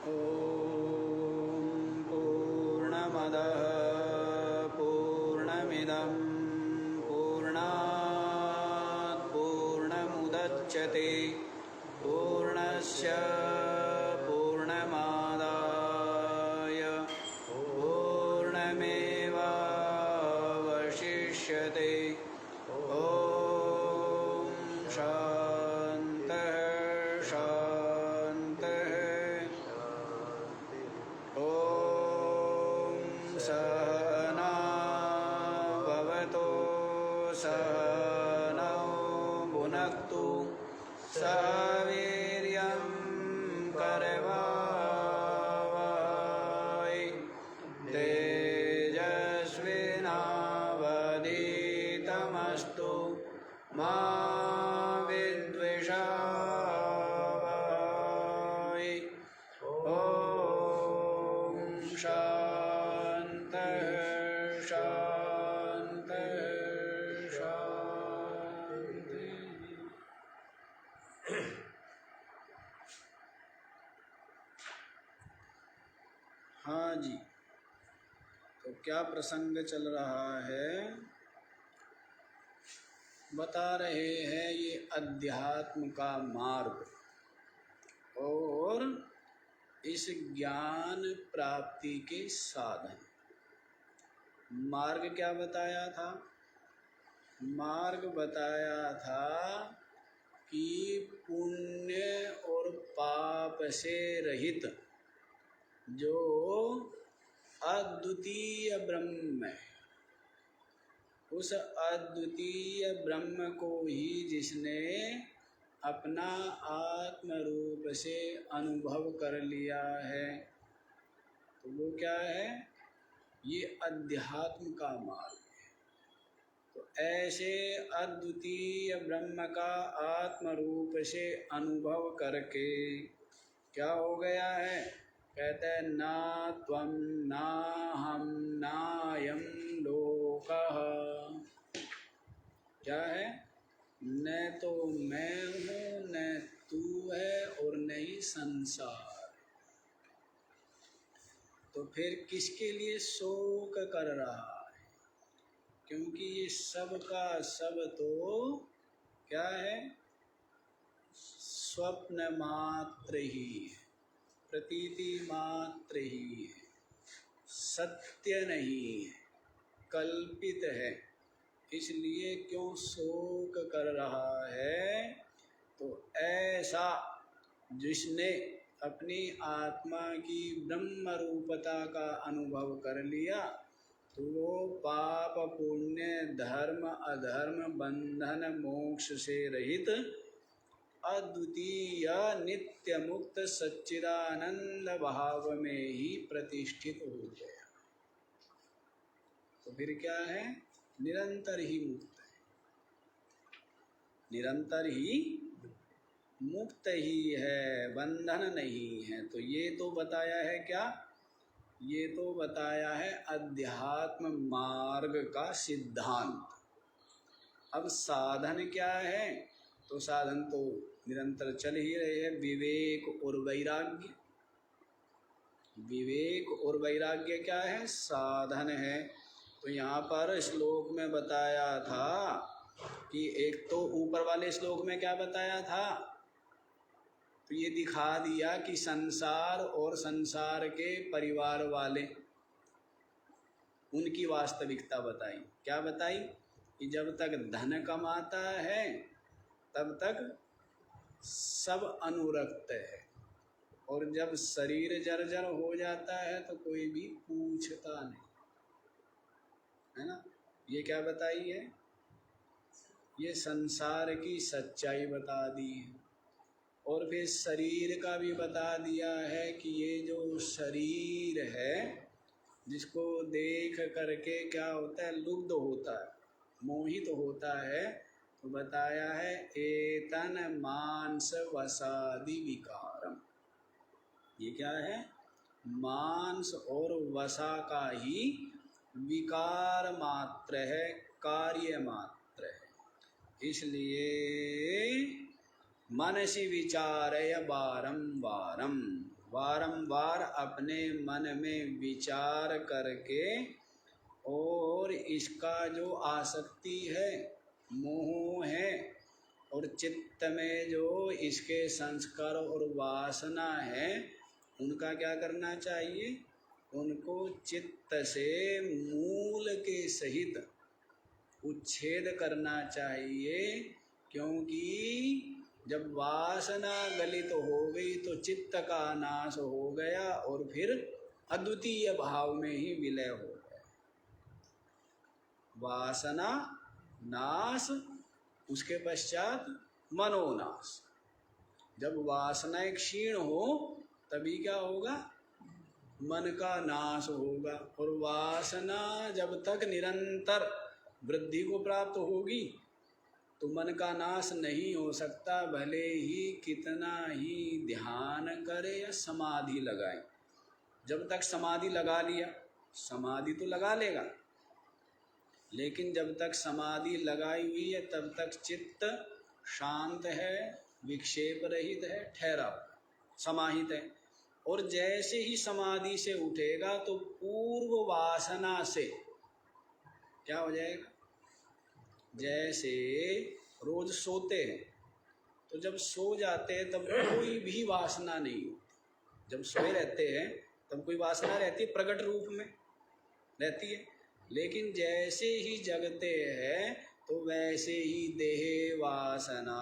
ॐ पूर्णमदः पूर्णमिदं पूर्णात् पूर्णमुदच्यते पूर्णस्य पूर्णमादाय पूर्णमेवावशिष्यते। ॐ शान्तः शान्तः। ॐ सहना भवतु सहनौ भुनक्तु सह वीर्यं करवावहै तेजस्विनावधीतमस्तु मा विद्विषावहै। ॐ शान्तः शान्तः शान्तिः। हाँ जी, तो क्या प्रसंग चल रहा है? बता रहे हैं ये अध्यात्म का मार्ग और इस ज्ञान प्राप्ति के साधन। मार्ग क्या बताया था? मार्ग बताया था कि पुण्य और पाप से रहित जो अद्वितीय ब्रह्म है, उस अद्वितीय ब्रह्म को ही जिसने अपना आत्म रूप से अनुभव कर लिया है, तो वो क्या है? ये अध्यात्म का मार्ग है। तो ऐसे अद्वितीय ब्रह्म का आत्म रूप से अनुभव करके क्या हो गया है? कहते हैं ना त्वं ना हम नायं लोकः। क्या है? न तो मैं हूँ, न तू है और न ही संसार। तो फिर किसके लिए शोक कर रहा है? क्योंकि ये सब का सब तो क्या है? स्वप्न मात्र ही है, प्रतीति मात्र ही है, सत्य नहीं है, कल्पित है। इसलिए क्यों शोक कर रहा है? तो ऐसा जिसने अपनी आत्मा की ब्रह्म रूपता का अनुभव कर लिया, तो वो पाप पुण्य धर्म अधर्म बंधन मोक्ष से रहित अद्वितीय नित्य मुक्त सच्चिदानंद भाव में ही प्रतिष्ठित हो गया। तो फिर क्या है? निरंतर ही मुक्त है, निरंतर ही मुक्त ही है, बंधन नहीं है। तो ये तो बताया है क्या? ये तो बताया है अध्यात्म मार्ग का सिद्धांत। अब साधन क्या है? तो साधन तो निरंतर चल ही रहे हैं, विवेक और वैराग्य। विवेक और वैराग्य क्या है? साधन है। तो यहाँ पर श्लोक में बताया था कि एक तो ऊपर वाले श्लोक में क्या बताया था? तो ये दिखा दिया कि संसार और संसार के परिवार वाले, उनकी वास्तविकता बताई। क्या बताई? कि जब तक धन कमाता है तब तक सब अनुरक्त है, और जब शरीर जर्जर हो जाता है तो कोई भी पूछता नहीं, है ना? ये क्या बताई है? ये संसार की सच्चाई बता दी है। और फिर शरीर का भी बता दिया है कि ये जो शरीर है, जिसको देख करके क्या होता है? लुब्ध होता है, मोहित होता है। तो बताया है एतन मांस वसादि विकारम। ये क्या है? मांस और वसा का ही विकार मात्र है, कार्य मात्र है। इसलिए मनसि विचारय बारंबारम, बारंबार अपने मन में विचार करके और इसका जो आसक्ति है, मोह है, और चित्त में जो इसके संस्कार और वासना है, उनका क्या करना चाहिए? उनको चित्त से मूल के सहित उच्छेद करना चाहिए। क्योंकि जब वासना गलित हो गई तो चित्त का नाश हो गया और फिर अद्वितीय भाव में ही विलय हो गया। वासना नाश, उसके पश्चात मनोनाश। जब वासनाएं क्षीण हो तभी क्या होगा? मन का नाश होगा। और वासना जब तक निरंतर वृद्धि को प्राप्त होगी तो मन का नाश नहीं हो सकता, भले ही कितना ही ध्यान करे या समाधि लगाए। जब तक समाधि लगा लिया, समाधि तो लगा लेगा, लेकिन जब तक समाधि लगाई हुई है तब तक चित्त शांत है, विक्षेप रहित है, ठहरा समाहित है। और जैसे ही समाधि से उठेगा तो पूर्व वासना से क्या हो जाएगा? जैसे रोज सोते हैं तो जब सो जाते हैं तब कोई भी वासना नहीं होती। जब सोए रहते हैं तब कोई वासना रहती है, प्रकट रूप में रहती है। लेकिन जैसे ही जगते हैं तो वैसे ही देह वासना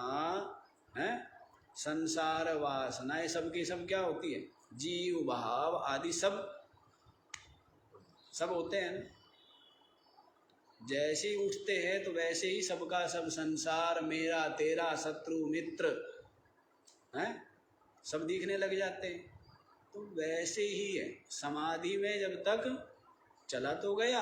है, संसार वासना, ये सब की सब क्या होती है? जीव भाव आदि सब होते हैं ना। जैसे ही उठते हैं तो वैसे ही सबका सब संसार, मेरा तेरा, शत्रु मित्र हैं, सब दिखने लग जाते हैं। तो वैसे ही है समाधि में, जब तक चला तो गया,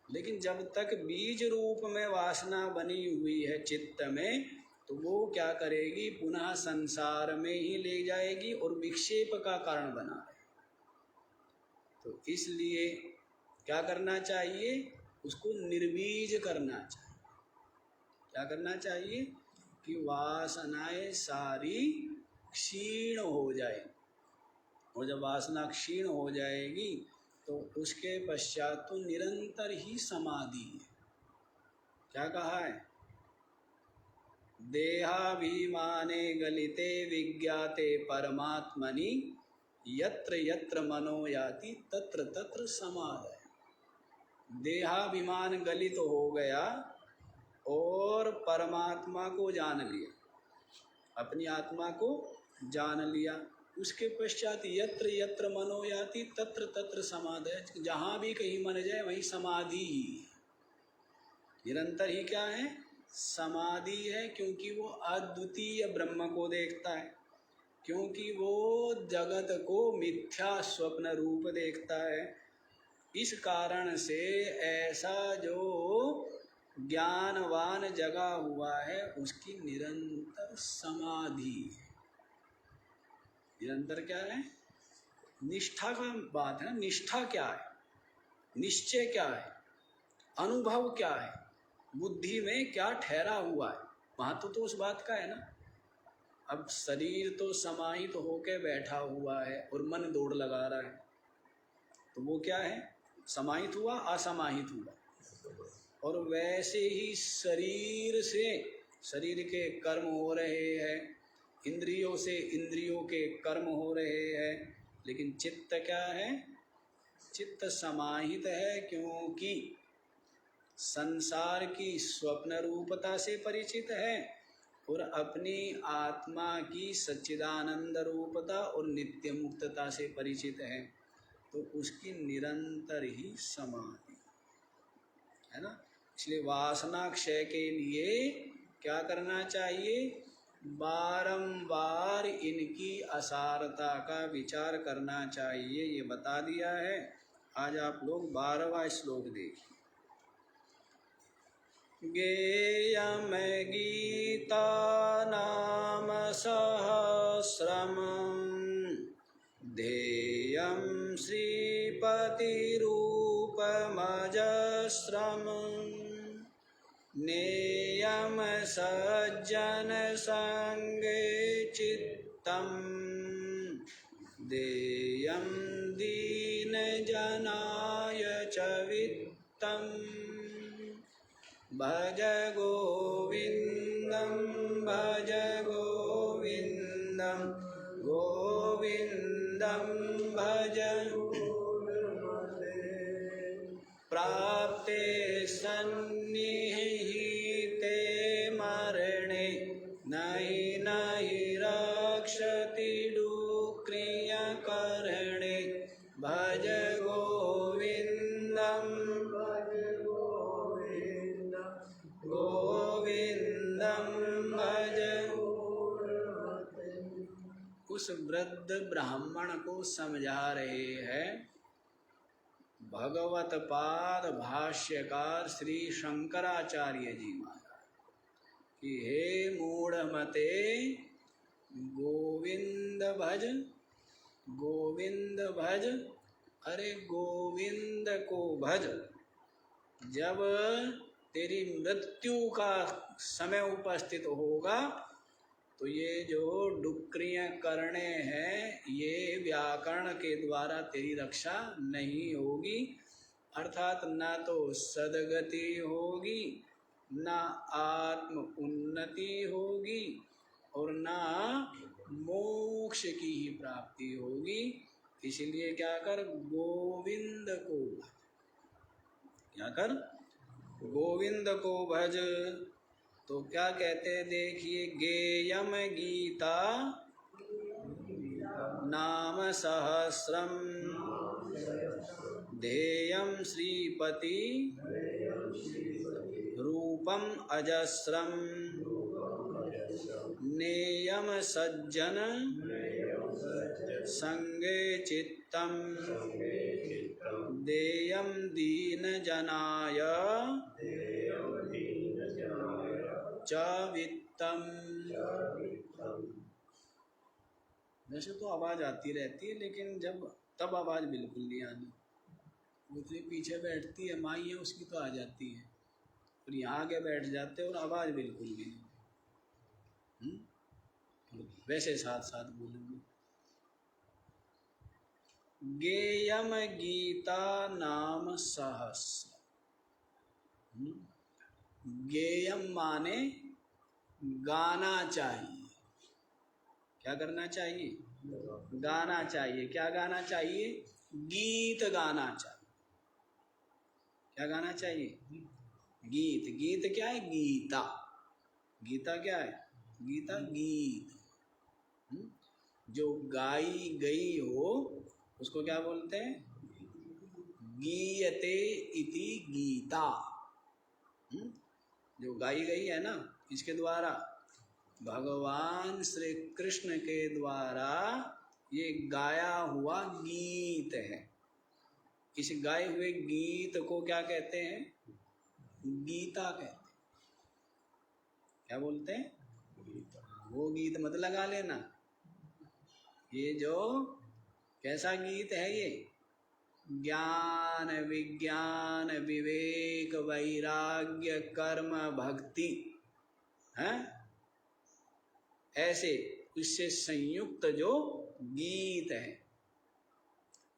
लेकिन जब तक बीज रूप में वासना बनी हुई है चित्त में, तो वो क्या करेगी? पुनः संसार में ही ले जाएगी और विक्षेप का कारण बना है। तो इसलिए क्या करना चाहिए? उसको निर्बीज करना चाहिए। क्या करना चाहिए? कि वासनाएं सारी क्षीण हो जाए। और जब वासना क्षीण हो जाएगी तो उसके पश्चात तो निरंतर ही समाधि है। क्या कहा है? देहाभिमाने गलिते विज्ञाते परमात्मनि यत्र यत्र मनो याति तत्र तत्र समाधि। देहाभिमान गलित हो गया और परमात्मा को जान लिया, अपनी आत्मा को जान लिया। उसके पश्चात यत्र यत्र मनो याति तत्र तत्र समाधि। जहाँ भी कहीं मन जाए वहीं समाधि ही निरंतर ही क्या है? समाधि है। क्योंकि वो अद्वितीय ब्रह्म को देखता है, क्योंकि वो जगत को मिथ्या स्वप्न रूप देखता है। इस कारण से ऐसा जो ज्ञानवान जगा हुआ है उसकी निरंतर समाधि है। निरंतर क्या है? निष्ठा का बात है। निष्ठा क्या है? निश्चय क्या है? अनुभव क्या है? बुद्धि में क्या ठहरा हुआ है? महत्व तो उस बात का है ना। अब शरीर तो समाहित होकर बैठा हुआ है और मन दौड़ लगा रहा है, तो वो क्या है? समाहित हुआ, असमाहित हुआ। और वैसे ही शरीर से शरीर के कर्म हो रहे हैं, इंद्रियों से इंद्रियों के कर्म हो रहे हैं, लेकिन चित्त क्या है? चित्त समाहित है, क्योंकि संसार की स्वप्न रूपता से परिचित है और अपनी आत्मा की सच्चिदानंद रूपता और नित्य मुक्तता से परिचित है। तो उसकी निरंतर ही समाधि है ना। इसलिए वासना क्षय के लिए क्या करना चाहिए? बारंबार इनकी असारता का विचार करना चाहिए। ये बता दिया है। आज आप लोग 12वां श्लोक देखिए। गेयम गीता नाम सहस्रम ध्येयं श्रीपतिरूपमजस्रं नेयं सज्जन संगे चित्तं देयं दीनजनाय च वित्तं भज गोविन्दं भज गोविन्दं गोविन्दं भज प्राप्ते सन्निहिते मरणे नहि नहि रक्षति डुक्रियकरणे भज गोविन्दं गोविन्दं भज। उस वृद्ध ब्राह्मण को समझा रहे हैं भगवत पाद भाष्यकार श्री शंकराचार्य जी महाराज कि हे मूढ़मते गोविंद भज गोविंद भज। अरे गोविंद को भज। जब तेरी मृत्यु का समय उपस्थित होगा तो ये जो डुक्रियाँ करने हैं ये व्याकरण के द्वारा तेरी रक्षा नहीं होगी, अर्थात ना तो सदगति होगी, ना आत्म उन्नति होगी और ना मोक्ष की ही प्राप्ति होगी। इसलिए क्या कर, गोविंद को भज। क्या कर, गोविंद को भज। तो क्या कहते हैं देखिए, गेयम गीता नाम सहस्रम ध्येयम श्रीपति रूपम अजस्रम नेयम सज्जन संगे चित्तम देयम दीन जनाय च वित्तम। वैसे तो आवाज़ आती रहती है लेकिन जब तब आवाज़ बिल्कुल नहीं आनी। दूसरी पीछे बैठती है माई है उसकी तो आ जाती है, और यहाँ आगे बैठ जाते और आवाज़ बिल्कुल भी नहीं। वैसे साथ साथ बोलेंगे। गेयम गीता नाम सहस्र। गेयम माने गाना चाहिए। क्या करना चाहिए, गाना चाहिए। क्या गाना चाहिए, गीत गाना चाहिए। क्या गाना चाहिए, गीत। गीत क्या है, गीता। गीता क्या है, गीता गीत। जो गाई गई हो उसको क्या बोलते हैं, गीयते इति गीता। जो गाई गई है ना, इसके द्वारा भगवान श्री कृष्ण के द्वारा ये गाया हुआ गीत है। इस गाए हुए गीत को क्या कहते हैं, गीता कहते हैं। क्या बोलते हैं, वो गीत मत लगा लेना। ये जो कैसा गीत है, ये ज्ञान विज्ञान विवेक वैराग्य कर्म भक्ति है, ऐसे इससे संयुक्त जो गीत है,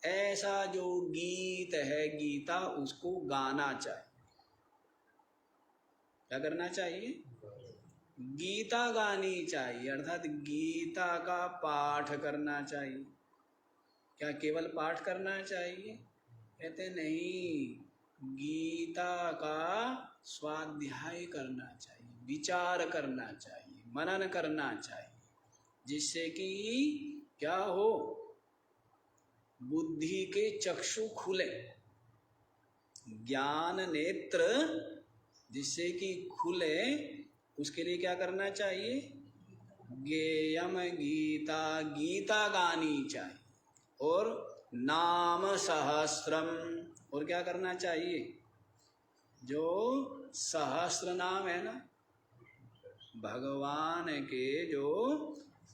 ऐसा जो गीत है गीता, उसको गाना चाहिए। क्या करना चाहिए, गीता गानी चाहिए, अर्थात गीता का पाठ करना चाहिए। क्या केवल पाठ करना चाहिए, कहते नहीं, गीता का स्वाध्याय करना चाहिए, विचार करना चाहिए, मनन करना चाहिए, जिससे कि क्या हो, बुद्धि के चक्षु खुले, ज्ञान नेत्र जिससे कि खुले। उसके लिए क्या करना चाहिए, गेयम गीता, गीता गानी चाहिए। और नाम सहस्रम, और क्या करना चाहिए, जो सहस्र नाम है ना, भगवान के जो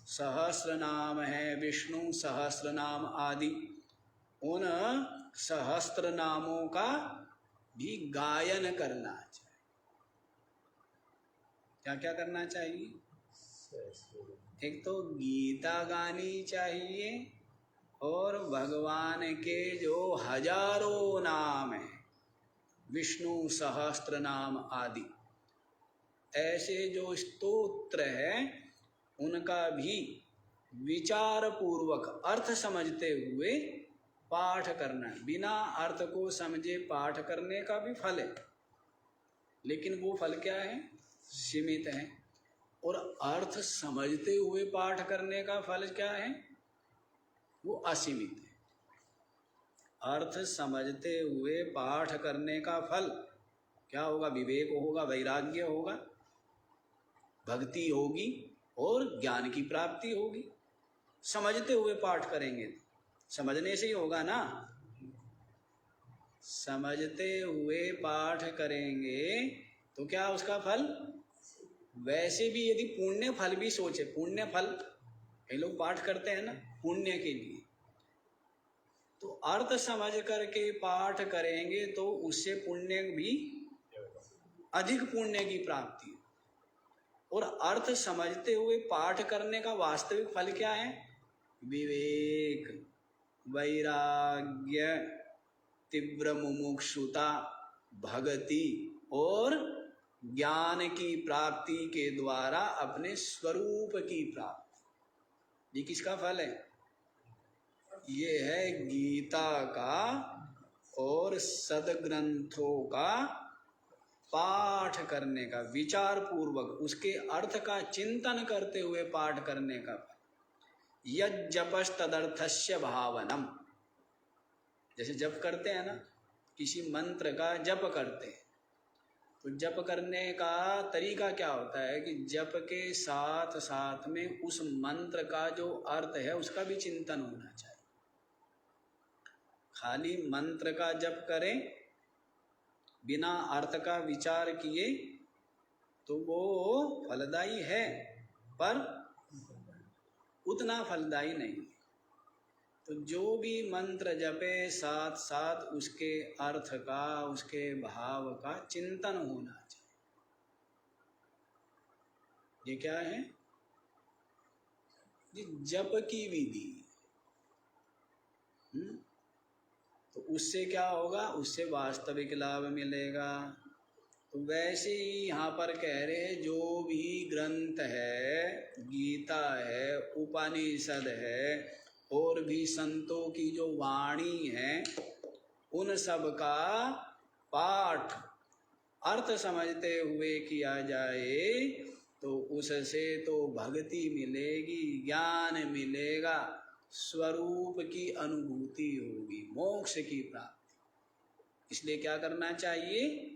सहस्र नाम है, विष्णु सहस्र नाम आदि, उन सहस्त्र नामों का भी गायन करना चाहिए। क्या क्या करना चाहिए, एक तो गीता गानी चाहिए और भगवान के जो हजारों नाम हैं, विष्णु सहस्त्र नाम आदि, ऐसे जो स्तोत्र है उनका भी विचार पूर्वक अर्थ समझते हुए पाठ करना है। बिना अर्थ को समझे पाठ करने का भी फल है, लेकिन वो फल क्या है? सीमित है। और अर्थ समझते हुए पाठ करने का फल क्या है? वो असीमित है। अर्थ समझते हुए पाठ करने का फल क्या होगा? विवेक होगा, वैराग्य होगा, भक्ति होगी और ज्ञान की प्राप्ति होगी। समझते हुए पाठ करेंगे, समझने से ही होगा ना। समझते हुए पाठ करेंगे तो क्या उसका फल? वैसे भी यदि पुण्य फल भी सोचे, पुण्य फल कई लोग पाठ करते हैं ना पुण्य के लिए, तो अर्थ समझ करके पाठ करेंगे तो उससे पुण्य भी अधिक पुण्य की प्राप्ति। और अर्थ समझते हुए पाठ करने का वास्तविक फल क्या है? विवेक, वैराग्य, तीव्र मुमुक्षुता, भक्ति और ज्ञान की प्राप्ति के द्वारा अपने स्वरूप की प्राप्ति। ये किसका फल है? ये है गीता का और सदग्रंथों का पाठ करने का, विचार पूर्वक उसके अर्थ का चिंतन करते हुए पाठ करने का फल। यज्जपस्तदर्थस्य भावनम। जैसे जप करते हैं ना, किसी मंत्र का जप करते हैं, तो जप करने का तरीका क्या होता है कि जप के साथ साथ में उस मंत्र का जो अर्थ है उसका भी चिंतन होना चाहिए। खाली मंत्र का जप करें बिना अर्थ का विचार किए तो वो फलदायी है, पर उतना फलदायी नहीं। तो जो भी मंत्र जपे साथ साथ उसके अर्थ का, उसके भाव का चिंतन होना चाहिए। ये क्या है? ये जप की विधि। तो उससे क्या होगा? उससे वास्तविक लाभ मिलेगा। तो वैसे ही यहाँ पर कह रहे हैं जो भी ग्रंथ है, गीता है, उपनिषद है और भी संतों की जो वाणी है, उन सब का पाठ अर्थ समझते हुए किया जाए तो उससे तो भक्ति मिलेगी, ज्ञान मिलेगा, स्वरूप की अनुभूति होगी, मोक्ष की प्राप्ति। इसलिए क्या करना चाहिए?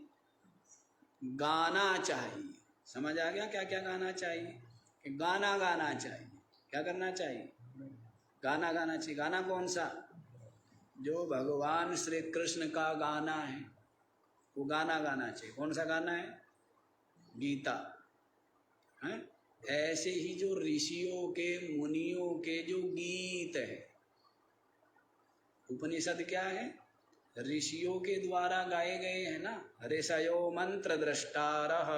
गाना चाहिए। समझ आ गया क्या क्या गाना चाहिए? कि गाना गाना चाहिए। क्या करना चाहिए? गाना गाना चाहिए। गाना कौन सा? जो भगवान श्री कृष्ण का गाना है वो गाना गाना चाहिए। कौन सा गाना है? गीता है। ऐसे ही जो ऋषियों के, मुनियों के जो गीत है, उपनिषद क्या है? ऋषियों के द्वारा गाए गए हैं ना। ऋषयो मंत्र द्रष्टारः,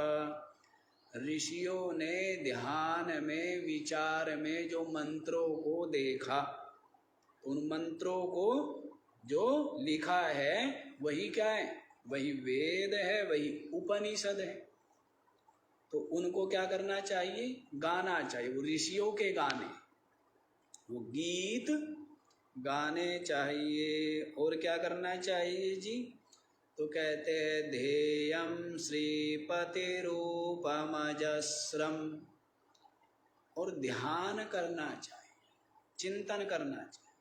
ऋषियों ने ध्यान में, विचार में जो मंत्रों को देखा, उन मंत्रों को जो लिखा है वही क्या है? वही वेद है, वही उपनिषद है। तो उनको क्या करना चाहिए? गाना चाहिए। वो ऋषियों के गाने, वो गीत गाने चाहिए। और क्या करना चाहिए जी? तो कहते हैं ध्येयम श्रीपति रूपमजस्रम। और ध्यान करना चाहिए, चिंतन करना चाहिए।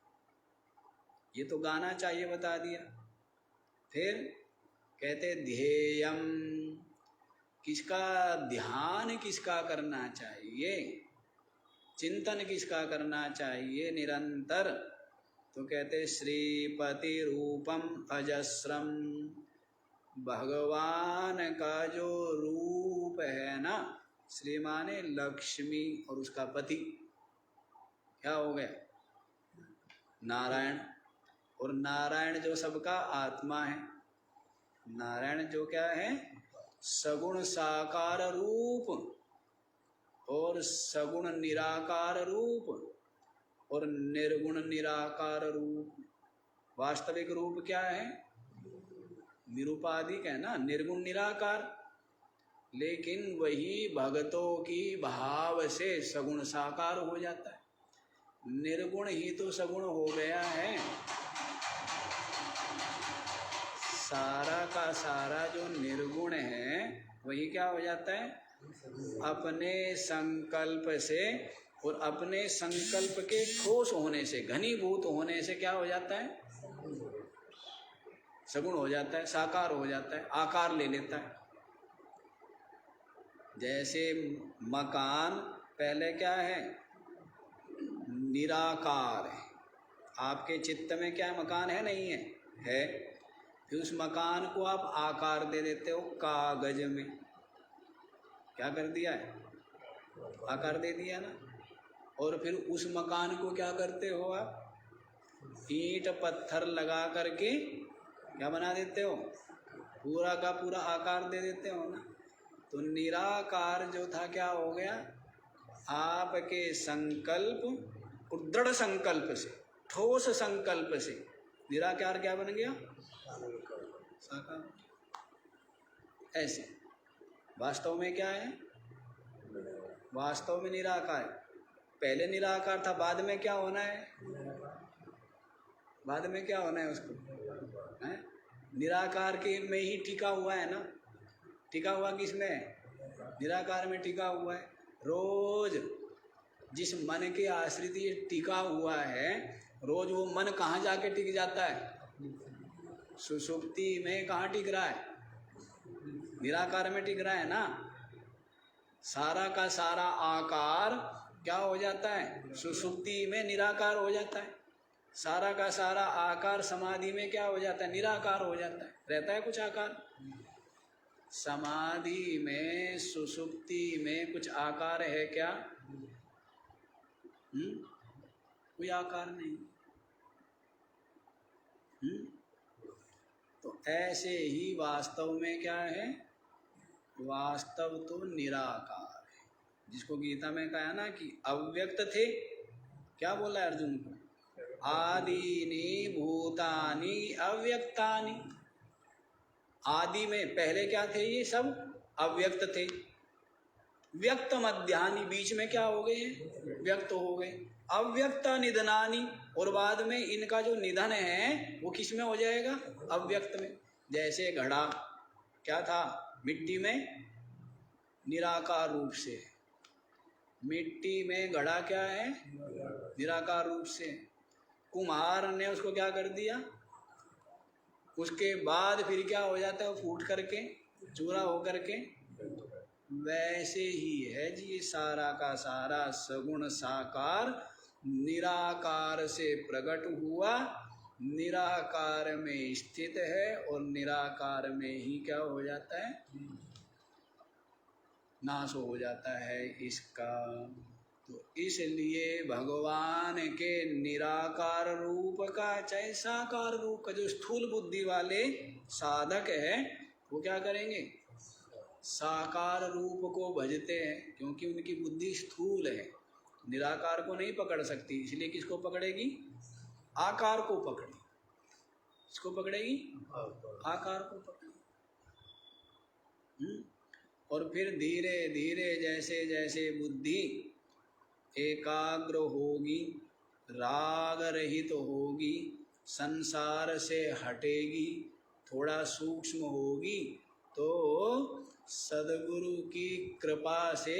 ये तो गाना चाहिए बता दिया। फिर कहते ध्येयम, किसका ध्यान, किसका करना चाहिए, चिंतन किसका करना चाहिए निरंतर? तो कहते श्रीपति रूपम अजस्रम, भगवान का जो रूप है ना, श्री माने लक्ष्मी और उसका पति क्या हो गए? नारायण। और नारायण जो सबका आत्मा है, नारायण जो क्या है? सगुण साकार रूप और सगुण निराकार रूप और निर्गुण निराकार रूप। वास्तविक रूप क्या है? निरुपाधिक है ना, निर्गुण निराकार। लेकिन वही भगतों की भाव से सगुण साकार हो जाता है। निर्गुण ही तो सगुण हो गया है। सारा का सारा जो निर्गुण है वही क्या हो जाता है? अपने संकल्प से और अपने संकल्प के ठोस होने से, घनीभूत होने से क्या हो जाता है? सगुण हो जाता है, साकार हो जाता है, आकार ले लेता है। जैसे मकान पहले क्या है? निराकार है। आपके चित्त में क्या मकान है? नहीं है? है। फिर उस मकान को आप आकार दे देते हो कागज में। क्या कर दिया है? आकार दे दिया ना। और फिर उस मकान को क्या करते हो आप? ईंट पत्थर लगा करके क्या बना देते हो? पूरा का पूरा आकार दे देते हो ना। तो निराकार जो था क्या हो गया? आपके संकल्प और दृढ़ संकल्प से, ठोस संकल्प से निराकार क्या बन गया? साकार। ऐसे वास्तव में क्या है? वास्तव में निराकार। पहले निराकार था, बाद में क्या होना है? बाद में क्या होना है उसको? है? निराकार के में ही टिका हुआ है ना। टिका हुआ किसमें है? निराकार में टिका हुआ है। रोज जिस मन के आश्रित ये टिका हुआ है, रोज वो मन कहाँ जाके टिक जाता है? सुषुप्ति में। कहाँ टिक रहा है? निराकार में टिक रहा है ना। सारा का सारा आकार क्या हो जाता है? सुषुप्ति में निराकार हो जाता है। सारा का सारा आकार समाधि में क्या हो जाता है? निराकार हो जाता है। रहता है कुछ आकार? समाधि में, सुषुप्ति में कुछ आकार है क्या? कोई आकार नहीं। तो ऐसे ही वास्तव में क्या है? वास्तव तो निराकार है। जिसको गीता में कहा ना कि अव्यक्त थे। क्या बोला है अर्जुन को? आदीनि भूतानि अव्यक्तानि। आदि में पहले क्या थे? ये सब अव्यक्त थे। व्यक्त मध्यानि, बीच में क्या हो गए? व्यक्त हो गए। अव्यक्त निधनानि, और बाद में इनका जो निधन है वो किस में हो जाएगा? अव्यक्त में। जैसे घड़ा क्या था? मिट्टी में निराकार रूप से। मिट्टी में घड़ा क्या है? निराकार रूप से। कुम्हार ने उसको क्या कर दिया? उसके बाद फिर क्या हो जाता है? वो फूट करके चूरा हो करके। वैसे ही है जी ये सारा का सारा सगुण साकार निराकार से प्रकट हुआ, निराकार में स्थित है और निराकार में ही क्या हो जाता है? नाश हो जाता है इसका। तो इसलिए भगवान के निराकार रूप का, चाहे साकार रूप का, जो स्थूल बुद्धि वाले साधक है वो क्या करेंगे? साकार रूप को भजते हैं, क्योंकि उनकी बुद्धि स्थूल है, निराकार को नहीं पकड़ सकती। इसलिए किसको पकड़ेगी? आकार को पकड़ेगी। किसको पकड़ेगी? आकार को पकड़ेगी। और फिर धीरे धीरे जैसे जैसे बुद्धि एकाग्र होगी, राग रहित होगी, संसार से हटेगी, थोड़ा सूक्ष्म होगी, तो सद्गुरु की कृपा से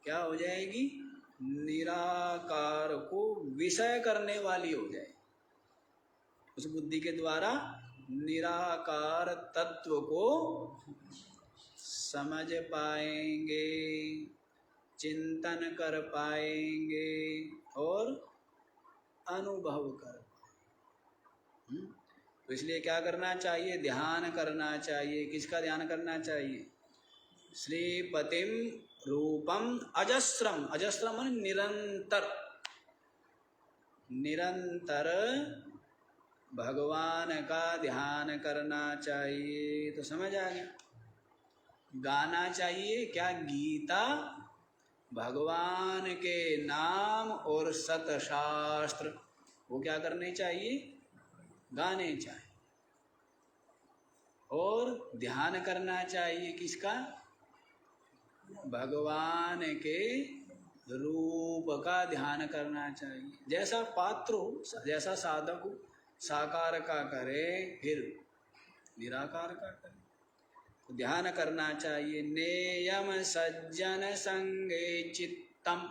क्या हो जाएगी? निराकार को विषय करने वाली हो जाएगी। उस बुद्धि के द्वारा निराकार तत्व को समझ पाएंगे, चिंतन कर पाएंगे और अनुभव कर पाएंगे। तो इसलिए क्या करना चाहिए? ध्यान करना चाहिए। किसका ध्यान करना चाहिए? श्रीपतिम रूपम अजस्रम। अजस्रम माने निरंतर। निरंतर भगवान का ध्यान करना चाहिए। तो समझ आ गया? गाना चाहिए क्या? गीता भगवान के नाम और सतशास्त्र वो क्या करने चाहिए, गाने चाहिए। और ध्यान करना चाहिए किसका, भगवान के रूप का ध्यान करना चाहिए। जैसा पात्र हो, जैसा साधक हो, साकार का करे फिर निराकार का करे, तो ध्यान करना चाहिए। नेयम सज्जन संगे चित्तम,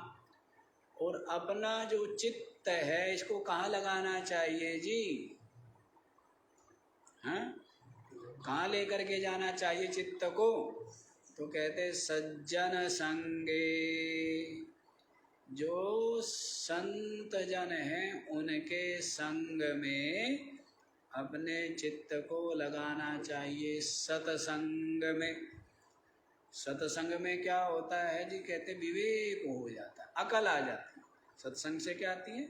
और अपना जो चित्त है इसको कहाँ लगाना चाहिए जी, हाँ कहाँ लेकर के जाना चाहिए चित्त को, तो कहते सज्जन संगे, जो संत जन हैं उनके संग में अपने चित्त को लगाना चाहिए। सत्संग में, सत्संग में क्या होता है जी, कहते विवेक हो जाता है, अकल आ जाती है। सत्संग से क्या आती है,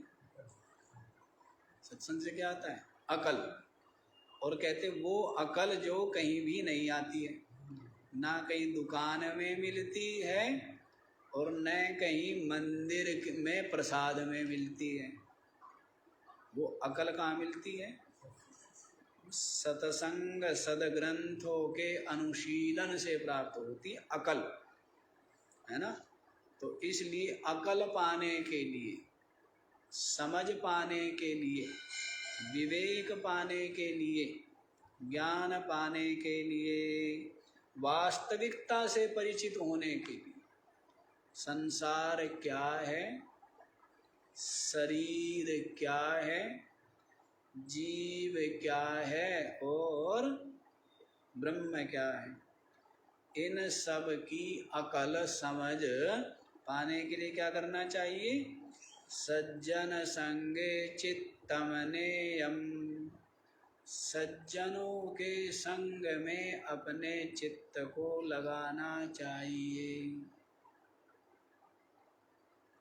सत्संग से क्या आता है, अकल। और कहते वो अकल जो कहीं भी नहीं आती है, ना कहीं दुकान में मिलती है और न कहीं मंदिर में प्रसाद में मिलती है। वो अकल कहाँ मिलती है, सत्संग सदग्रंथों के अनुशीलन से प्राप्त होती है अकल, है ना। तो इसलिए अकल पाने के लिए, समझ पाने के लिए, विवेक पाने के लिए, ज्ञान पाने के लिए, वास्तविकता से परिचित होने के लिए, संसार क्या है, शरीर क्या है, जीव क्या है और ब्रह्म क्या है, इन सब की अकल समझ पाने के लिए क्या करना चाहिए, सज्जन संगे चित्तम नेयम, सज्जनों के संग में अपने चित्त को लगाना चाहिए।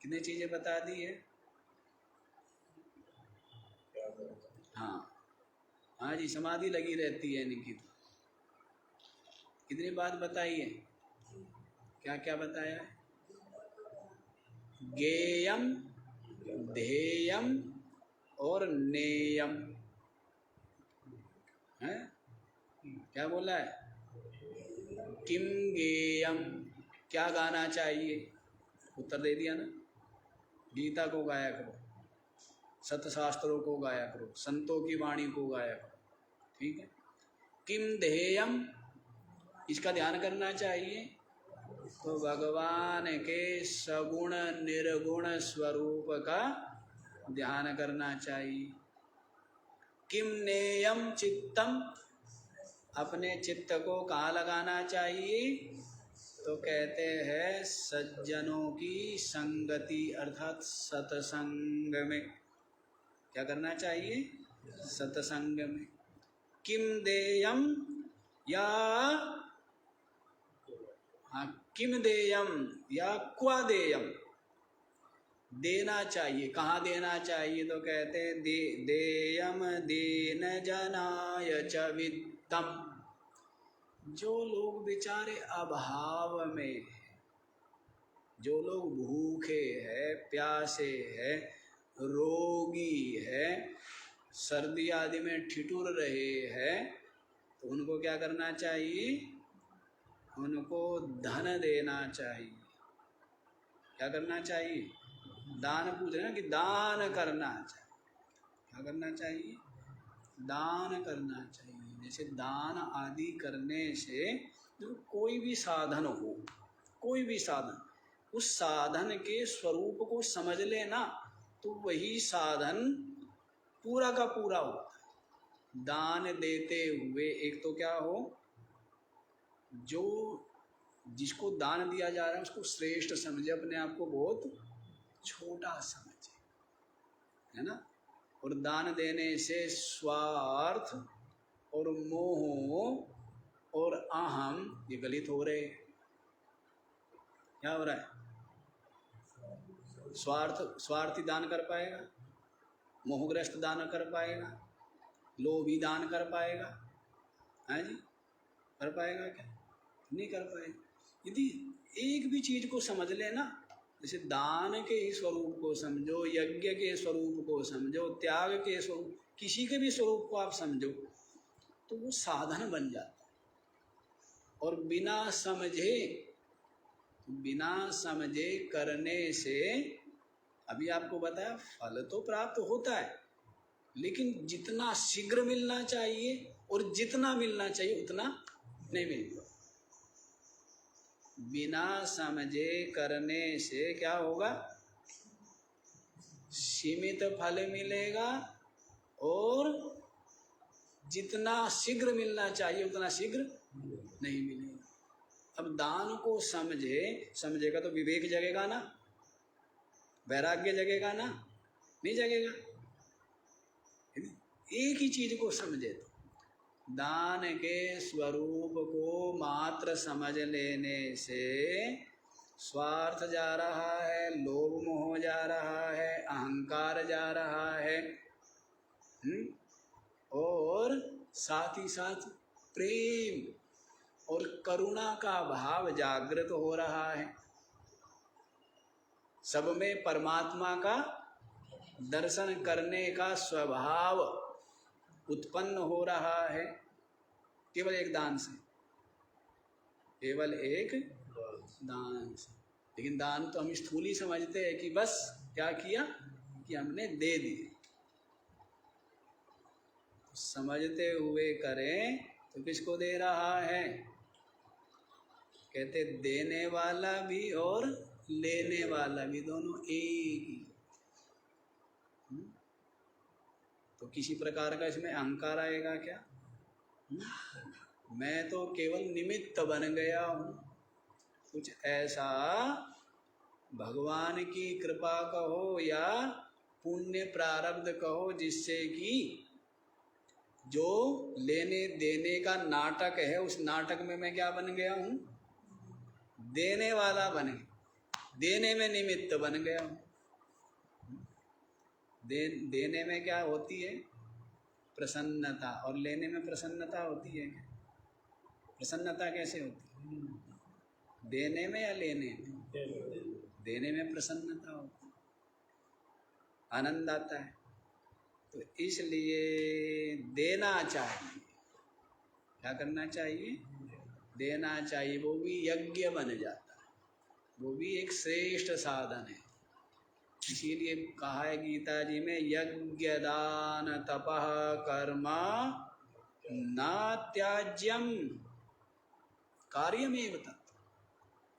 कितनी चीजें बता दी है, हाँ हाँ जी, समाधि लगी रहती है इनकी। तो कितनी बात बताई है, क्या क्या बताया, ज्ञेयम, ध्येयम और नेयम है। क्या बोला है, किम ज्ञेयम, क्या गाना चाहिए, उत्तर दे दिया ना, गीता को गाया करो, सतशास्त्रों को गाया करो, संतों की वाणी को गाया करो, ठीक है। किम ध्येयम, इसका ध्यान करना चाहिए, तो भगवान के सगुण निर्गुण स्वरूप का ध्यान करना चाहिए। किम नेयम चित्तम, अपने चित्त को कहाँ लगाना चाहिए, तो कहते हैं सज्जनों की संगति अर्थात सत्संग में। क्या करना चाहिए, सत्संग में। किम देयम, या हाँ किम देयम या क्वा देयम, देना चाहिए, कहाँ देना चाहिए, तो कहते हैं देयम देन जनाय च वित्तम, जो लोग बेचारे अभाव में, जो लोग भूखे हैं, प्यासे हैं, रोगी है, सर्दी आदि में ठिठुर रहे हैं, तो उनको क्या करना चाहिए, उनको धन देना चाहिए। क्या करना चाहिए, दान पूछ रहे हैं कि दान करना चाहिए, क्या करना चाहिए, दान करना चाहिए। जैसे दान आदि करने से जो कोई भी साधन हो, कोई भी साधन, उस साधन के स्वरूप को समझ लेना, तो वही साधन पूरा का पूरा होता है। दान देते हुए एक तो क्या हो, जो जिसको दान दिया जा रहा है उसको श्रेष्ठ समझे, अपने आप को बहुत छोटा समझे, है ना। और दान देने से स्वार्थ और मोह और अहम ये गलित हो रहे। क्या हो रहा है, स्वार्थी दान कर पाएगा, मोहग्रस्त दान कर पाएगा, लोभी दान कर पाएगा, है जी, कर पाएगा क्या, नहीं कर पाएगा। यदि एक भी चीज को समझ लेना जैसे दान के ही स्वरूप को समझो, यज्ञ के स्वरूप को समझो, त्याग के स्वरूप, किसी के भी स्वरूप को आप समझो तो वो साधन बन जाता है। और बिना समझे करने से, अभी आपको बताया, फल तो प्राप्त होता है, लेकिन जितना शीघ्र मिलना चाहिए और जितना मिलना चाहिए उतना नहीं मिलता। बिना समझे करने से क्या होगा? सीमित फल मिलेगा और जितना शीघ्र मिलना चाहिए उतना शीघ्र नहीं मिलेगा। अब दान को समझेगा तो विवेक जगेगा ना, वैराग्य जगेगा ना, नहीं जगेगा। एक ही चीज को समझे तो दान के स्वरूप को मात्र समझ लेने से स्वार्थ जा रहा है, लोभ मोह जा रहा है, अहंकार जा रहा है, और साथ ही साथ प्रेम और करुणा का भाव जागृत हो रहा है। सब में परमात्मा का दर्शन करने का स्वभाव उत्पन्न हो रहा है, केवल एक दान से, केवल एक दान से। लेकिन दान तो हम स्थूल ही समझते हैं कि बस क्या किया कि हमने दे दिए। समझते हुए करें तो किसको दे रहा है? कहते देने वाला भी और लेने वाला भी दोनों एक ही। तो किसी प्रकार का इसमें अहंकार आएगा क्या? मैं तो केवल निमित्त बन गया हूँ, कुछ ऐसा भगवान की कृपा कहो या पुण्य प्रारब्ध कहो, जिससे कि जो लेने देने का नाटक है उस नाटक में मैं क्या बन गया हूँ? देने वाला बन गया, देने में निमित्त बन गया हूँ। देने में क्या होती है? प्रसन्नता, और लेने में प्रसन्नता होती है। प्रसन्नता कैसे होती है? देने में या लेने में? देने में प्रसन्नता होती है, आनंद आता है। तो इसलिए देना चाहिए। क्या करना चाहिए? देना चाहिए। वो भी यज्ञ बन जाता है, वो भी एक श्रेष्ठ साधन है। इसीलिए कहा है गीता जी में, यज्ञ दान तपः कर्म न त्याज्यम कार्यमेव तत्।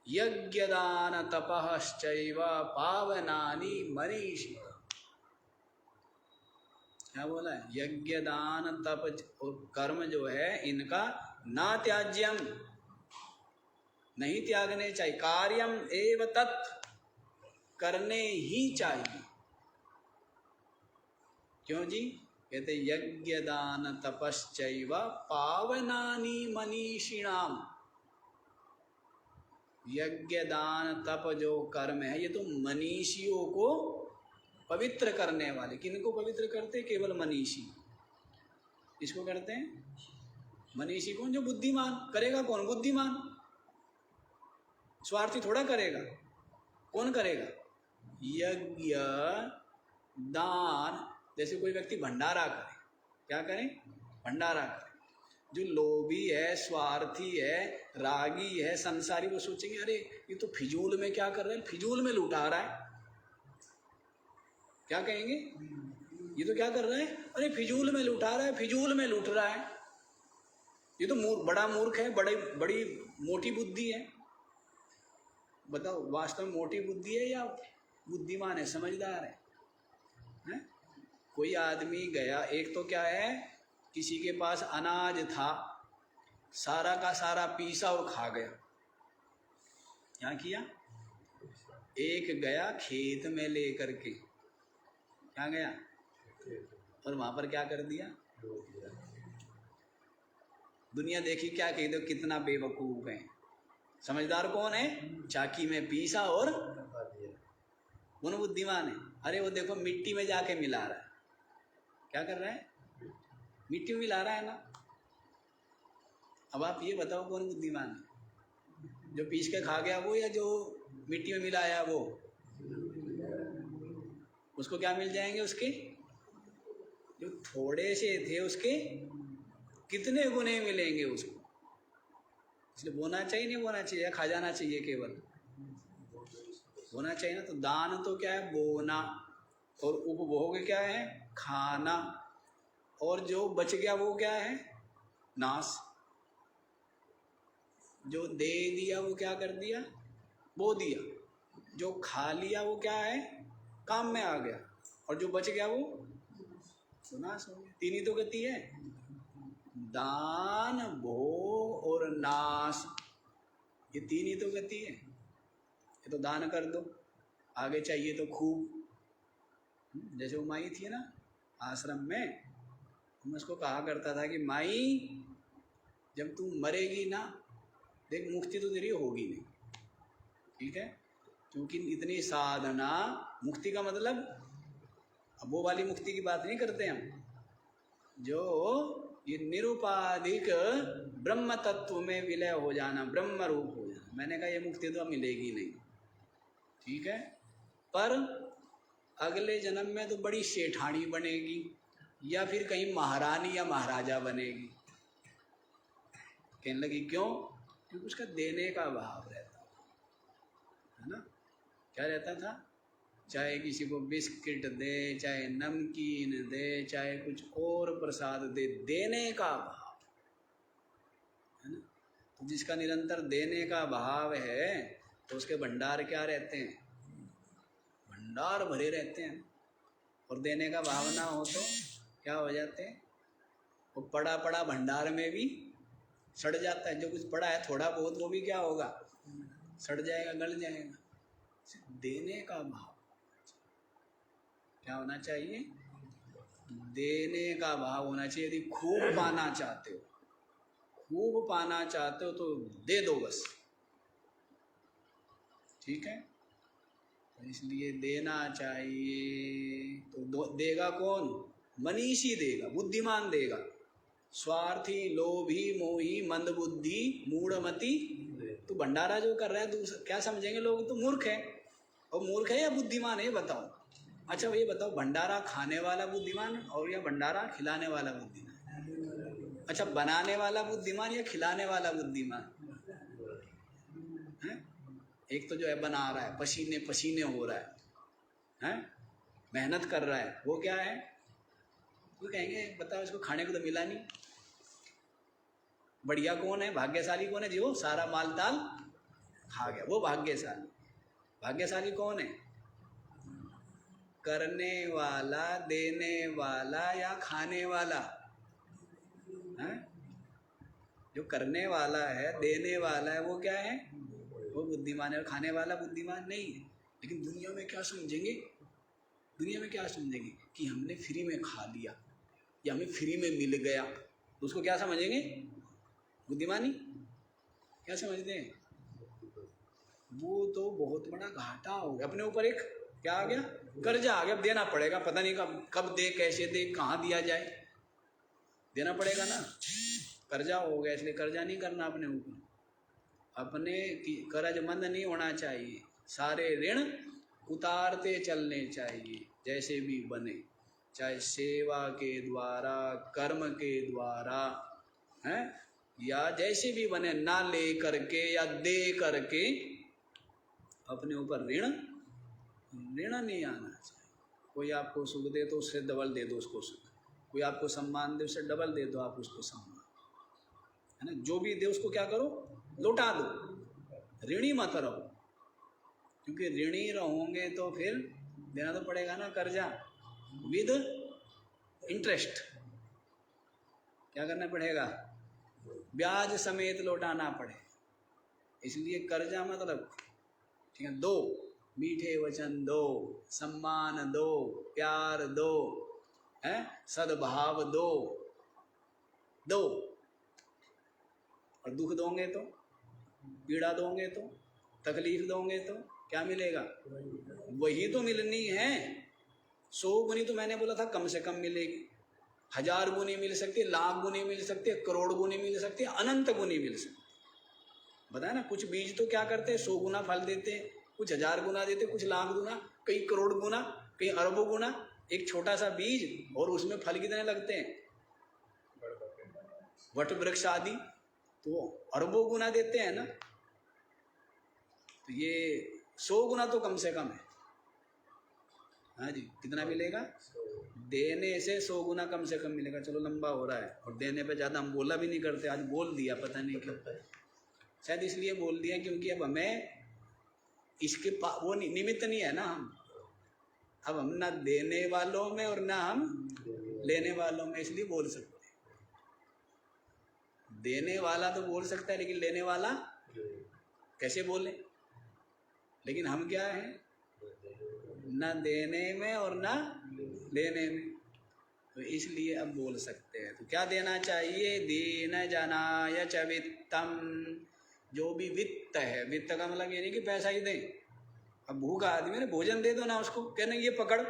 यज्ञ दान तपश्चैव पावनानि मनीषिणाम्। क्या बोला है? यज्ञ दान तप और कर्म जो है इनका ना त्याज्यम, नहीं त्यागने चाहिए, कार्यम एव तत्, करने ही चाहिए। क्यों जी? कहते यज्ञ दान तपश्चैव पावनानि मनीषिणाम। यज्ञ दान तप जो कर्म है ये तो मनीषियों को पवित्र करने वाले। किनको पवित्र करते? केवल मनीषी। इसको करते हैं मनीषी। कौन? जो बुद्धिमान। करेगा कौन? बुद्धिमान। स्वार्थी थोड़ा करेगा। कौन करेगा? यज्ञ दान। जैसे कोई व्यक्ति भंडारा करे, क्या करें? भंडारा करे। जो लोभी है, स्वार्थी है, रागी है, संसारी, वो सोचेंगे अरे ये तो फिजूल में क्या कर रहा है, फिजूल में लुटा रहा है। क्या कहेंगे? ये तो क्या कर रहा है? अरे फिजूल में लुटा रहा है, फिजूल में लूट रहा है, ये तो बड़ा मूर्ख है, बड़ी मोटी बुद्धि है। बताओ वास्तव में मोटी बुद्धि है या बुद्धिमान है, समझदार है? कोई आदमी गया, एक तो क्या है, किसी के पास अनाज था, सारा का सारा पीसा और खा गया। क्या किया? एक गया खेत में लेकर के, क्या गया, और वहां पर क्या कर दिया? दुनिया देखी क्या कही, दो कितना बेवकूफ है। समझदार कौन है? चाकी में पीसा और कौन बुद्धिमान है? अरे वो देखो मिट्टी में जाके मिला रहा है। क्या कर रहा है? मिट्टी में मिला रहा है ना। अब आप ये बताओ कौन बुद्धिमान है? जो पीस के खा गया वो, या जो मिट्टी में मिलाया वो? उसको क्या मिल जाएंगे? उसके जो थोड़े से थे उसके कितने गुने मिलेंगे उसको। इसलिए बोना चाहिए नहीं बोना चाहिए, खा जाना चाहिए केवल? बोना चाहिए ना। तो दान तो क्या है? बोना। और उपभोग क्या है? खाना। और जो बच गया वो क्या है? नाश। जो दे दिया वो क्या कर दिया? बो दिया। जो खा लिया वो क्या है? काम में आ गया। और जो बच गया वो नाश हो गया। तीन ही तो गति है, दान, भोग और नाश। ये तीन ही तो गति है। ये तो दान कर दो, आगे चाहिए तो खूब। जैसे वो माई थी ना आश्रम में, मैं उसको कहा करता था कि माई जब तू मरेगी ना, देख मुक्ति तो तेरी होगी नहीं, ठीक है? क्योंकि इतनी साधना, मुक्ति का मतलब अब वो वाली मुक्ति की बात नहीं करते हम, जो ये निरुपाधिक ब्रह्म तत्व में विलय हो जाना, ब्रह्म रूप हो जाना। मैंने कहा ये मुक्ति तो मिलेगी नहीं, ठीक है? पर अगले जन्म में तो बड़ी सेठानी बनेगी, या फिर कहीं महारानी या महाराजा बनेगी। कहने लगी क्यों? क्योंकि उसका देने का भाव रहता है ना। क्या रहता था? चाहे किसी को बिस्किट दे, चाहे नमकीन दे, चाहे कुछ और प्रसाद दे, देने का भाव है ना। तो जिसका निरंतर देने का भाव है तो उसके भंडार क्या रहते हैं? भंडार भरे रहते हैं। और देने का भाव ना हो तो क्या हो जाते हैं? वो पड़ा पड़ा भंडार में भी सड़ जाता है। जो कुछ पड़ा है थोड़ा बहुत, वो भी क्या होगा? सड़ जाएगा, गल जाएगा। देने का भाव क्या होना चाहिए? देने का भाव होना चाहिए। यदि खूब पाना चाहते हो, खूब पाना चाहते हो तो दे दो बस, ठीक है? तो इसलिए देना चाहिए। तो देगा कौन? मनीषी देगा, बुद्धिमान देगा। स्वार्थी, लोभी, मोही, मंदबुद्धि, मूढ़मति। तो भंडारा जो कर रहा है तो क्या समझेंगे लोग? तो मूर्ख है। और मूर्ख है या बुद्धिमान है, बताओ? अच्छा ये बताओ, भंडारा खाने वाला बुद्धिमान और या भंडारा खिलाने वाला बुद्धिमान? अच्छा, बनाने वाला बुद्धिमान या खिलाने वाला बुद्धिमान है? एक तो जो है बना रहा है, पसीने पसीने हो रहा है, मेहनत कर रहा है, वो क्या है? वो कहेंगे बताओ इसको खाने को तो मिला नहीं। बढ़िया कौन है? भाग्यशाली कौन है? जी वो सारा माल ताल खा गया, वो भाग्यशाली। भाग्यशाली कौन है? करने वाला, देने वाला या खाने वाला है? जो करने वाला है, देने वाला है, वो क्या है? वो बुद्धिमान है। और खाने वाला बुद्धिमान नहीं है। लेकिन दुनिया में क्या समझेंगे? दुनिया में क्या समझेंगे? कि हमने फ्री में खा लिया या हमें फ्री में मिल गया, तो उसको क्या समझेंगे? बुद्धिमानी। क्या समझते हैं? वो तो बहुत बड़ा घाटा हो गया। अपने ऊपर एक क्या आ गया? कर्जा आ गया। अब देना पड़ेगा, पता नहीं कब दे, कैसे दे, कहाँ दिया जाए, देना पड़ेगा ना। कर्जा हो गया, इसलिए कर्जा नहीं करना अपने ऊपर। अपने कर्जमंद नहीं होना चाहिए। सारे ऋण उतारते चलने चाहिए, जैसे भी बने, चाहे सेवा के द्वारा, कर्म के द्वारा, हैं, या जैसे भी बने, ना ले करके या दे करके अपने ऊपर ऋण नहीं आना चाहिए। कोई आपको सुख दे तो उससे डबल दे दो उसको सुख, कोई आपको सम्मान दे उससे डबल दे दो आप उसको सम्मान, है ना। जो भी दे उसको क्या करो? लौटा दो। ऋणी मत रहो, क्योंकि ऋणी रहोगे तो फिर देना तो पड़ेगा ना कर्जा विद इंटरेस्ट। क्या करना पड़ेगा? ब्याज समेत लौटाना पड़ेगा। इसलिए कर्जा मत रखो, ठीक है? दो, मीठे वचन दो, सम्मान दो, प्यार दो, है, सद्भाव दो। और दुख दोगे तो, पीड़ा दोगे तो, तकलीफ दोगे तो क्या मिलेगा? वही तो मिलनी है। 100 गुनी तो मैंने बोला था कम से कम मिलेगी। 1000 गुनी मिल सकती है, लाख गुनी मिल सकती है, करोड़ गुनी मिल सकती है, अनंत गुनी मिल सकती है। बताया ना, कुछ बीज तो क्या करते हैं? 100 गुना फल देते हैं, कुछ 1000 गुना देते, कुछ लाख गुना, कई करोड़ गुना, कई अरबों गुना। एक छोटा सा बीज और उसमें फल कितने लगते हैं, वट वृक्ष आदि, तो अरबों गुना देते हैं ना। तो ये 100 गुना तो कम से कम है। हाँ जी, कितना मिलेगा? देने से 100 गुना कम से कम मिलेगा। चलो लंबा हो रहा है, और देने पे ज़्यादा हम बोला भी नहीं करते, आज बोल दिया, पता नहीं क्यों, शायद इसलिए बोल दिया क्योंकि अब हमें इसके वो निमित्त नहीं है ना। हम ना देने वालों में और ना हम लेने वालों में, इसलिए बोल सकते हैं। देने वाला तो बोल सकता है, लेकिन लेने वाला कैसे बोले? लेकिन हम क्या है, ना देने में और ना लेने में, तो इसलिए अब बोल सकते हैं। तो क्या देना चाहिए? दीन जनाय च वित्तम, जो भी वित्त है, वित्त का मतलब ये नहीं कि पैसा ही दें। अब भूखा आदमी ने भोजन दे दो ना उसको, कहने ये पकड़,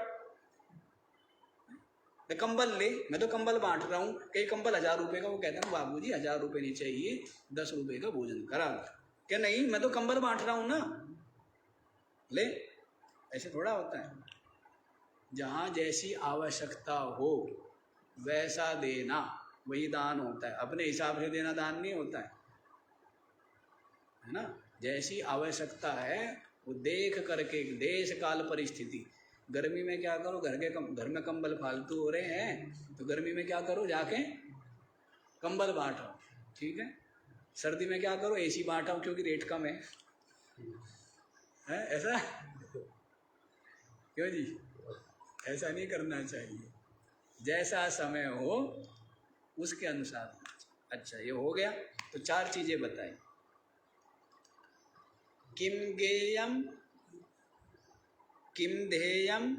कंबल ले, मैं तो कंबल बांट रहा हूँ, कई कंबल 1000 रुपए का, वो कहते हैं बाबूजी 1000 रुपए नहीं चाहिए, 10 रुपए का भोजन करा। क्या नहीं, मैं तो कंबल बांट रहा हूँ ना, ले। ऐसे थोड़ा होता है। जहाँ जैसी आवश्यकता हो वैसा देना, वही दान होता है। अपने हिसाब से देना दान नहीं होता है ना। जैसी आवश्यकता है वो देख करके, देश काल परिस्थिति। गर्मी में क्या करो, घर में कंबल फालतू हो रहे हैं तो गर्मी में क्या करो, जाके कंबल बांटो, ठीक है। सर्दी में क्या करो, एसी बांटाओ क्योंकि रेट कम है ऐसा क्यों जी? ऐसा नहीं करना चाहिए, जैसा समय हो उसके अनुसार। अच्छा, ये हो गया। तो 4 चीजें बताई। किम गेयम, किम ध्येयम,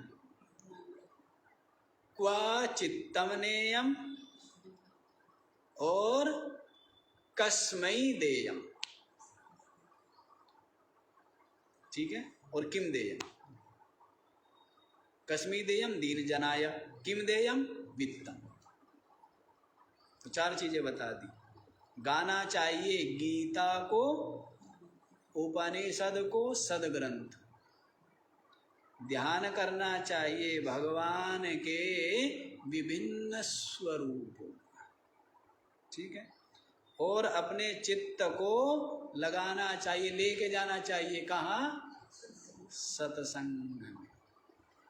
क्वा चित्तम नेयम, और कस्मै देयम, ठीक है। और किम देयम, कस्मै देयम दीन जनाय, किम देयम वित्तम। तो 4 चीजें बता दी। गाना चाहिए गीता को, उपनिषद को, सदग्रंथ। ध्यान करना चाहिए भगवान के विभिन्न स्वरूपों, ठीक है। और अपने चित्त को लगाना चाहिए, लेके जाना चाहिए कहाँ? सत्संग में।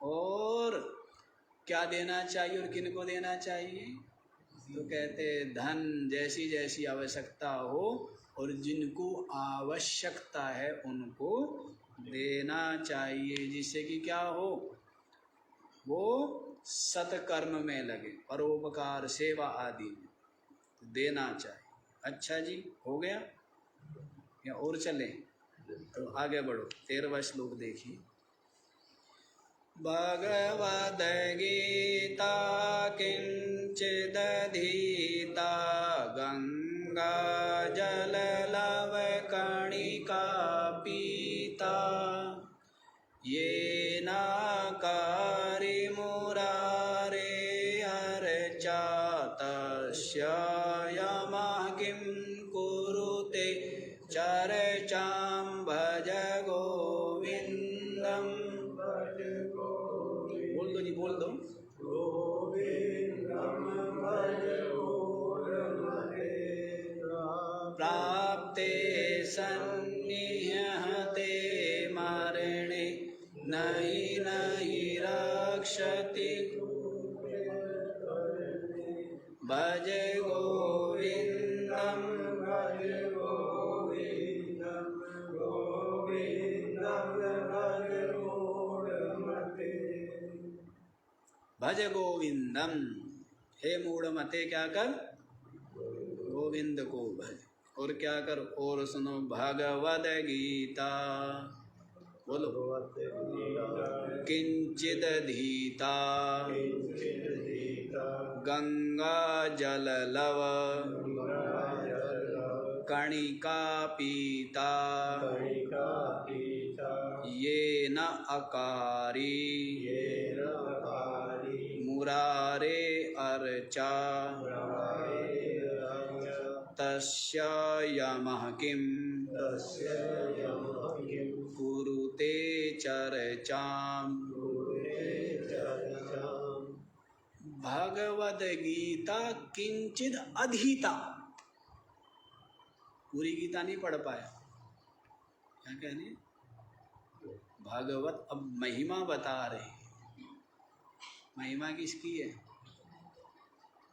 और क्या देना चाहिए और किनको देना चाहिए? तो कहते धन जैसी जैसी आवश्यकता हो, और जिनको आवश्यकता है उनको देना चाहिए, जिससे कि क्या हो, वो सत्कर्म में लगे, परोपकार, सेवा आदि में देना चाहिए। अच्छा जी, हो गया या और चलें? तो आगे बढ़ो। 13वां श्लोक देखिए। भगवद गीता किंचिदधीता गंगा जललव कणिका पीता येन कारिमुरारे अर्चा तस्य यमः किं कुरुते चर्चां भज गोविंदम। बोल दो जी, बोल दो। प्राप्ते सन्निहते मरणे नहि नहि रक्षति भज गोविंदम भज गोविंदम गोविंदम भज गोविंदम। हे मूढ़मते क्या कर? गोविंद को भज। और क्या कर? और सुनो भगवद गीता, बोलो किंचिद धीता गंगा जल लव कणिका पीता येन अकारी मुरारे अर्चा तस्य यमः किं कुरुते ते चर्चाम। भगवद गीता किंचित अधीता, पूरी गीता नहीं पढ़ पाया। क्या कहने, भागवत अब महिमा बता रहे। महिमा किसकी है?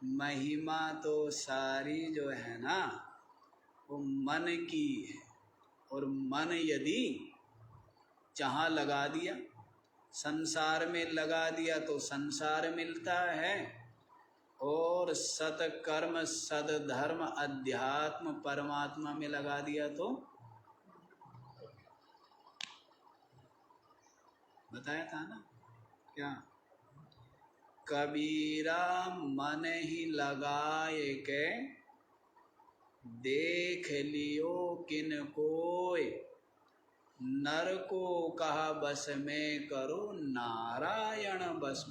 महिमा तो सारी जो है ना वो मन की है। और मन यदि जहाँ लगा दिया, संसार में लगा दिया तो संसार मिलता है, और सत्कर्म सदधर्म अध्यात्म परमात्मा में लगा दिया तो बताया था ना क्या, कबीरा मन ही लगाए के देख लियो किन कोय, नर को कहा बस में करो नारायण बस।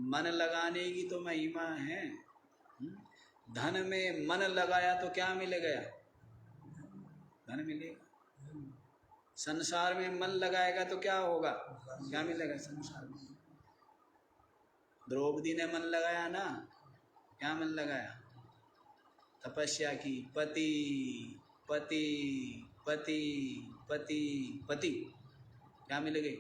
मन लगाने की तो महिमा है। धन में मन लगाया तो क्या मिल गया? धन मिलेगा। संसार में मन लगाएगा तो क्या होगा? क्या मिलेगा संसार में? द्रौपदी ने मन लगाया ना, क्या मन लगाया? तपस्या की, पति पति पति पति पति, क्या मिलेंगे?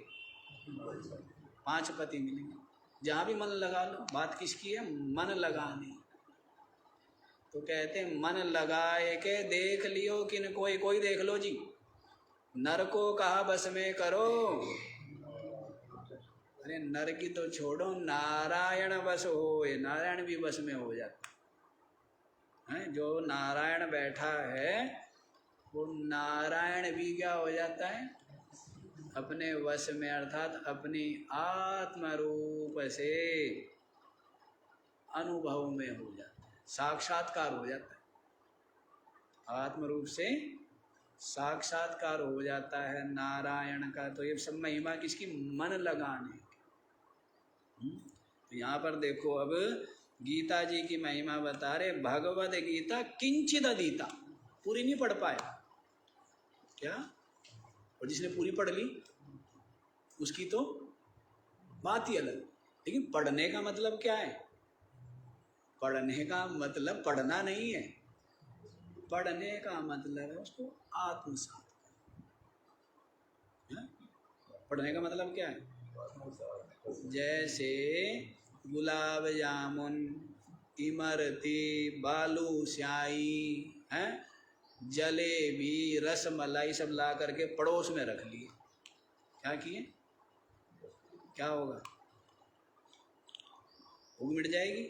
5 पति मिलेंगे। जहाँ भी मन लगा लो, बात किसकी है? मन लगाने। तो कहते हैं मन लगाए के देख लियो किन कोई, कोई देख लो जी, नर को कहा बस में करो। अरे नर की तो छोड़ो, नारायण बस हो, नारायण भी बस में हो जाता है। जो नारायण बैठा है वो नारायण भी क्या हो जाता है? अपने वश में, अर्थात अपनी आत्म रूप से अनुभव में हो जाता है, साक्षात्कार हो जाता है। आत्म रूप से साक्षात्कार हो जाता है नारायण का। तो ये सब महिमा किसकी? मन लगाने। तो यहाँ पर देखो, अब गीता जी की महिमा बता रहे। भगवद गीता किंचित अधीता, पूरी नहीं पढ़ पाया क्या? और जिसने पूरी पढ़ ली उसकी तो बात ही अलग। लेकिन पढ़ने का मतलब क्या है? पढ़ने का मतलब पढ़ना नहीं है, पढ़ने का मतलब है उसको आत्मसात करना। पढ़ने का मतलब क्या है? जैसे गुलाब जामुन, इमरती, बालूशाही हैं, जलेबी, रसमलाई सब ला करके पड़ोस में रख लिए। क्या किए? क्या होगा? भूख मिट जाएगी,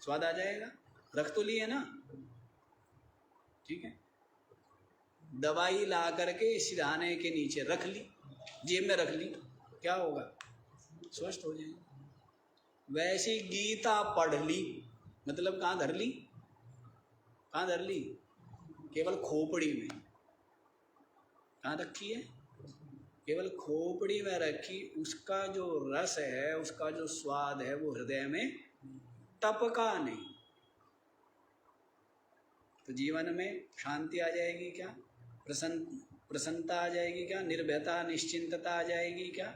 स्वाद आ जाएगा। रख तो लिए ना, ठीक है। दवाई ला करके सिरहाने के नीचे रख ली, जेब में रख ली, क्या होगा? स्वस्थ हो जाएंगे। वैसे गीता पढ़ ली, मतलब कहाँ धर ली? कहाँ धर ली? केवल खोपड़ी में। कहाँ रखी है? केवल खोपड़ी में रखी। उसका जो रस है, उसका जो स्वाद है, वो हृदय में टपका नहीं। तो जीवन में शांति आ जाएगी क्या? प्रसन्नता आ जाएगी क्या? निर्भयता निश्चिंतता आ जाएगी क्या?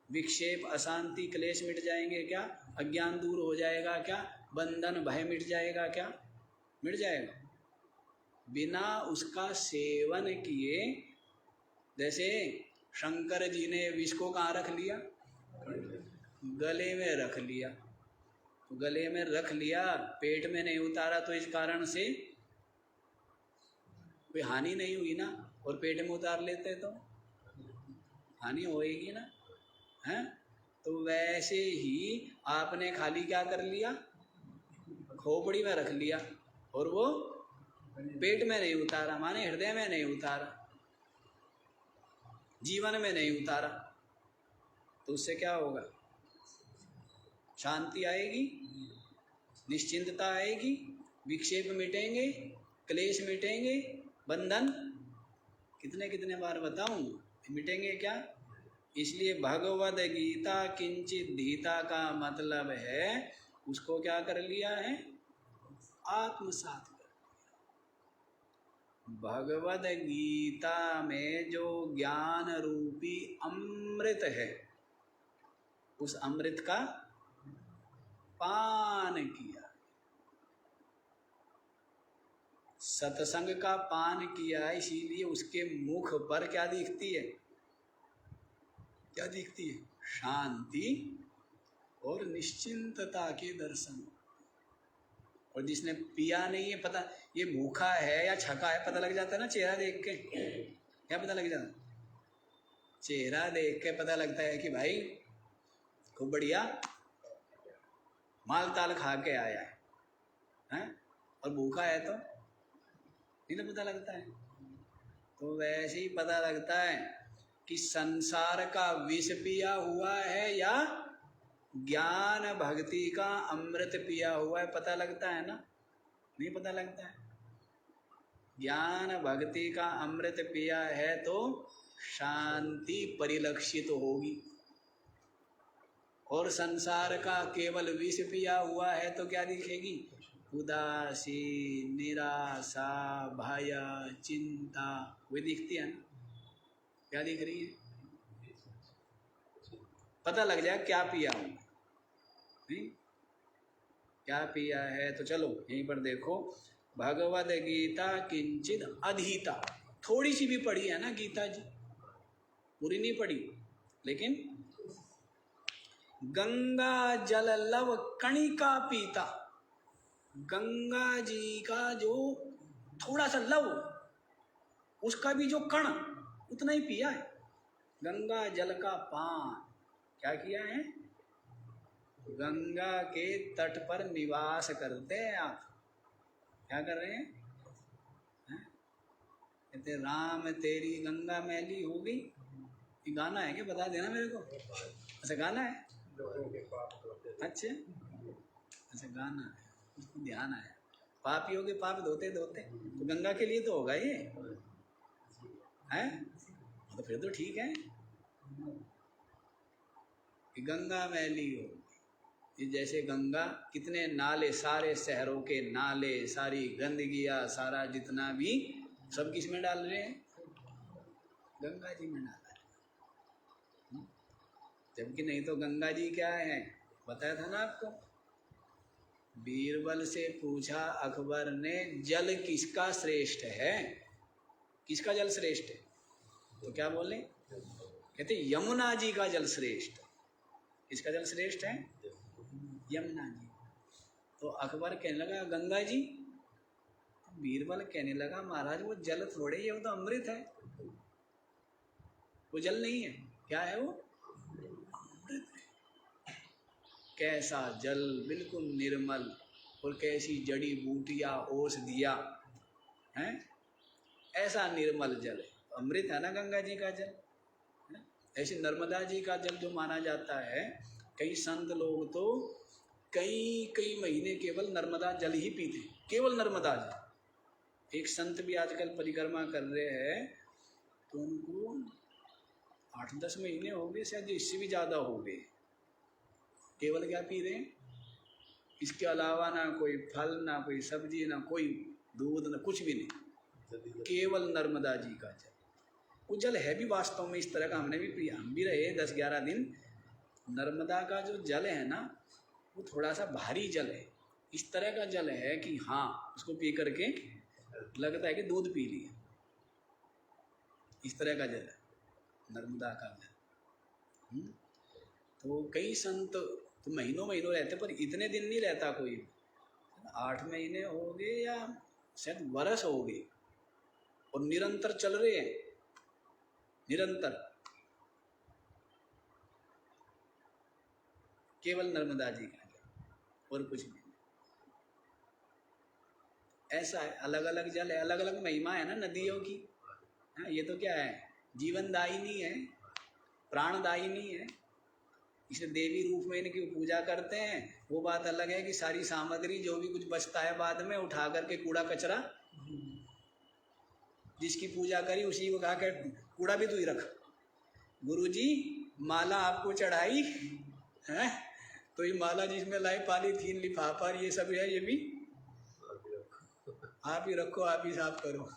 विक्षेप अशांति क्लेश मिट जाएंगे क्या? अज्ञान दूर हो जाएगा क्या? बंधन भय मिट जाएगा क्या? मिट जाएगा। बिना उसका सेवन किए, जैसे शंकर जी ने विष को कहाँ रख लिया? गले में रख लिया। तो गले में रख लिया, पेट में नहीं उतारा, तो इस कारण से कोई हानि नहीं हुई ना। और पेट में उतार लेते तो हानि होएगी ना, हैं? तो वैसे ही आपने खाली क्या कर लिया? खोपड़ी में रख लिया, और वो पेट में नहीं उतारा, माने हृदय में नहीं उतारा, जीवन में नहीं उतारा। तो उससे क्या होगा? शांति आएगी, निश्चिंतता आएगी, विक्षेप मिटेंगे, क्लेश मिटेंगे, बंधन कितने कितने बार बताऊं, मिटेंगे क्या? इसलिए भगवद गीता किंचित धीता का मतलब है उसको क्या कर लिया है? आत्मसात कर। भगवद गीता में जो ज्ञान रूपी अमृत है, उस अमृत का पान किया, सत्संग का पान किया, इसीलिए उसके मुख पर क्या दिखती है? क्या दिखती है? शांति और निश्चिंतता के दर्शन। और जिसने पिया नहीं है, पता ये भूखा है या छका है पता लग जाता है ना चेहरा देख के। क्या पता लग जाता? चेहरा देख के पता लगता है कि भाई खूब बढ़िया माल ताल खा के आया है, और भूखा है तो नहीं तो पता लगता है। तो वैसे ही पता लगता है कि संसार का विष पिया हुआ है या ज्ञान भक्ति का अमृत पिया हुआ है, पता लगता है ना? नहीं पता लगता है। ज्ञान भक्ति का अमृत पिया है तो शांति परिलक्षित होगी, और संसार का केवल विष पिया हुआ है तो क्या दिखेगी? उदासी, निराशा, भय, चिंता, वे दिखती है ना? क्या दिख रही है? पता लग जाए क्या पिया हूँ, नहीं क्या पिया है। तो चलो यहीं पर देखो, भगवद गीता किंचित अधीता, थोड़ी सी भी पढ़ी है ना गीता जी, पूरी नहीं पढ़ी, लेकिन गंगा जल लव कणिका पीता, गंगा जी का जो थोड़ा सा लव, उसका भी जो कण उतना ही पिया है। गंगा जल का पान क्या किया है? गंगा के तट पर निवास करते हैं आप, क्या कर रहे हैं? कहते राम तेरी गंगा मैली हो गई, ये गाना है क्या? बता देना मेरे को। अच्छा गाना है? अच्छा अच्छा गाना है, उसको ध्यान आया। पापियों के पाप धोते धोते, तो गंगा के लिए तो होगा ये है, तो फिर तो ठीक है कि गंगा मैली हो। ये जैसे गंगा, कितने नाले, सारे शहरों के नाले, सारी गंदगियाँ, सारा जितना भी सब किस में डाल रहे हैं? गंगा जी में डाल रहे हैं। जबकि नहीं तो गंगा जी क्या है, बताया था ना आपको। बीरबल से पूछा अकबर ने, जल किसका श्रेष्ठ है? किसका जल श्रेष्ठ है? तो क्या बोले? कहते यमुना जी का जल श्रेष्ठ। किसका जल श्रेष्ठ है? यमुना जी। तो अकबर कहने लगा गंगा जी। बीरबल कहने लगा महाराज वो जल थोड़े ही है, वो तो अमृत है, वो जल नहीं है। क्या है वो? अमृत है। कैसा जल, बिल्कुल निर्मल, और कैसी जड़ी बूटियाँ औषधियाँ हैं, ऐसा निर्मल जल है, अमृत है ना गंगा जी का जल। ऐसे नर्मदा जी का जल जो माना जाता है, कई संत लोग तो कई कई महीने केवल नर्मदा जल ही पीते, केवल नर्मदा जल। एक संत भी आजकल परिक्रमा कर रहे हैं, तो उनको 8-10 महीने हो गए शायद, इससे भी ज़्यादा हो गए, केवल क्या पी रहे हैं? इसके अलावा ना कोई फल, ना कोई सब्जी, ना कोई दूध, ना कुछ भी नहीं, केवल नर्मदा जी का जल। वो जल है भी वास्तव में इस तरह का, हमने भी पिया, हम भी रहे 10-11 दिन। नर्मदा का जो जल है ना, वो थोड़ा सा भारी जल है, इस तरह का जल है कि हाँ उसको पी करके लगता है कि दूध पी लिया, इस तरह का जल है नर्मदा का जल। तो कई संत तो महीनों महीनों रहते, पर इतने दिन नहीं रहता कोई, 8 महीने हो गए या शायद वर्ष हो गए, और निरंतर चल रहे हैं, निरंतर केवल नर्मदा जी का जल और कुछ नहीं। ऐसा है, अलग अलग जल है, अलग अलग महिमा है ना नदियों की। हाँ, ये तो क्या है, जीवनदायिनी है, प्राणदायिनी है, इसे देवी रूप में इनकी पूजा करते हैं। वो बात अलग है कि सारी सामग्री जो भी कुछ बचता है बाद में उठा करके कूड़ा कचरा, जिसकी पूजा करी उसी को कहा कर कूड़ा भी तू ही रख। गुरुजी माला आपको चढ़ाई है, तो ये माला जिसमें लाई, पॉलीथीन, लिफाफा, ये सब है, ये भी आप ही रखो, आप ही साफ करो।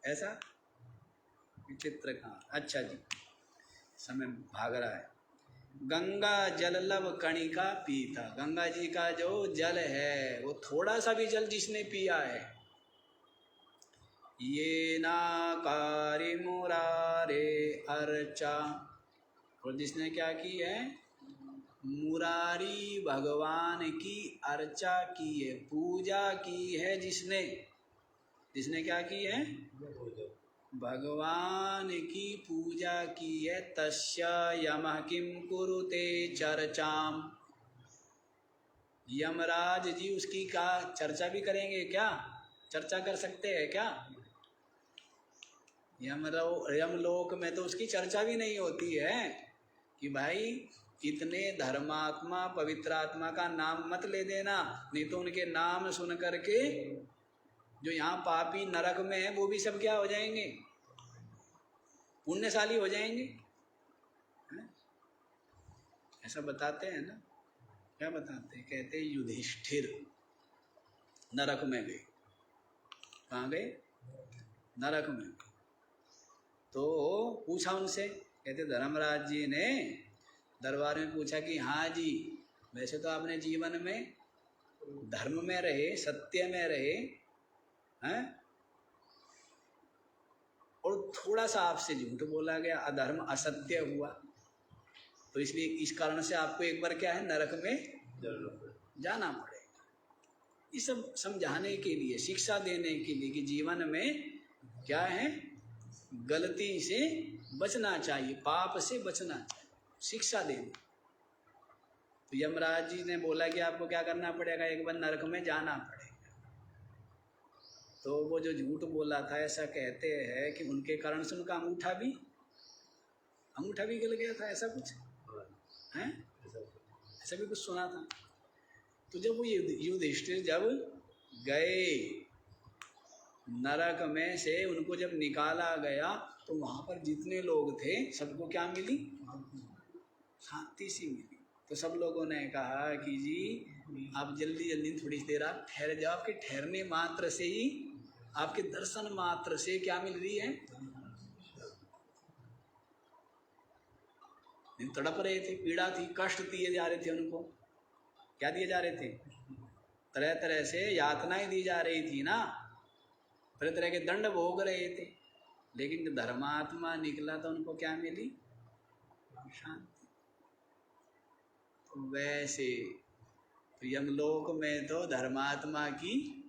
ऐसा विचित्र कहाँ। अच्छा जी, समय भाग रहा है। गंगा जल लब कणिका पीता, गंगा जी का जो जल है वो थोड़ा सा भी जल जिसने पिया है, ये नाकारी मुरारे अर्चा, और जिसने क्या की है, मुरारी भगवान की अर्चा की है, पूजा की है, जिसने जिसने क्या की है, भगवान की पूजा की है। तस्य यमः किं कुरुते चर्चाम, यमराज जी उसकी का चर्चा भी करेंगे क्या, चर्चा कर सकते हैं क्या? यमलोक में तो उसकी चर्चा भी नहीं होती है कि भाई इतने धर्मात्मा पवित्रात्मा का नाम मत ले देना, नहीं तो उनके नाम सुन करके जो यहाँ पापी नरक में है वो भी सब क्या हो जाएंगे, पुण्यशाली हो जाएंगे। ऐसा बताते हैं ना, क्या बताते हैं, कहते हैं युधिष्ठिर नरक में गए। कहाँ गए? नरक में। तो पूछा उनसे, कहते धर्मराज जी ने दरबार में पूछा कि हाँ जी, वैसे तो आपने जीवन में धर्म में रहे, सत्य में रहे हैं, और थोड़ा सा आपसे झूठ बोला गया, अधर्म असत्य हुआ, तो इसलिए इस कारण से आपको एक बार क्या है, नरक में जाना पड़ेगा। ये सब समझाने के लिए, शिक्षा देने के लिए कि जीवन में क्या है, गलती से बचना चाहिए, पाप से बचना चाहिए, शिक्षा देनी। तो यमराज जी ने बोला कि आपको क्या करना पड़ेगा, एक बार नरक में जाना पड़ेगा। तो वो जो झूठ बोला था, ऐसा कहते हैं कि उनके कारण से उनका अंगूठा भी गल गया था, ऐसा कुछ है, ऐसा भी कुछ सुना था। तो जब वो युधिष्ठिर जब गए नरक में से, उनको जब निकाला गया, तो वहाँ पर जितने लोग थे सबको क्या मिली, शांति सी मिली। तो सब लोगों ने कहा कि जी आप जल्दी जल्दी थोड़ी देर आप ठहर जाओ, आपके ठहरने मात्र से ही, आपके दर्शन मात्र से क्या मिल रही है, तड़प रहे थे, पीड़ा थी, कष्ट दिए जा रहे थे उनको। क्या दिए जा रहे थे? तरह तरह से यातनाएं दी जा रही थी ना, तरह तरह के दंड भोग रहे थे। लेकिन धर्मात्मा निकला तो उनको क्या मिली, शांति। तो वैसे तो यमलोक में तो धर्मात्मा की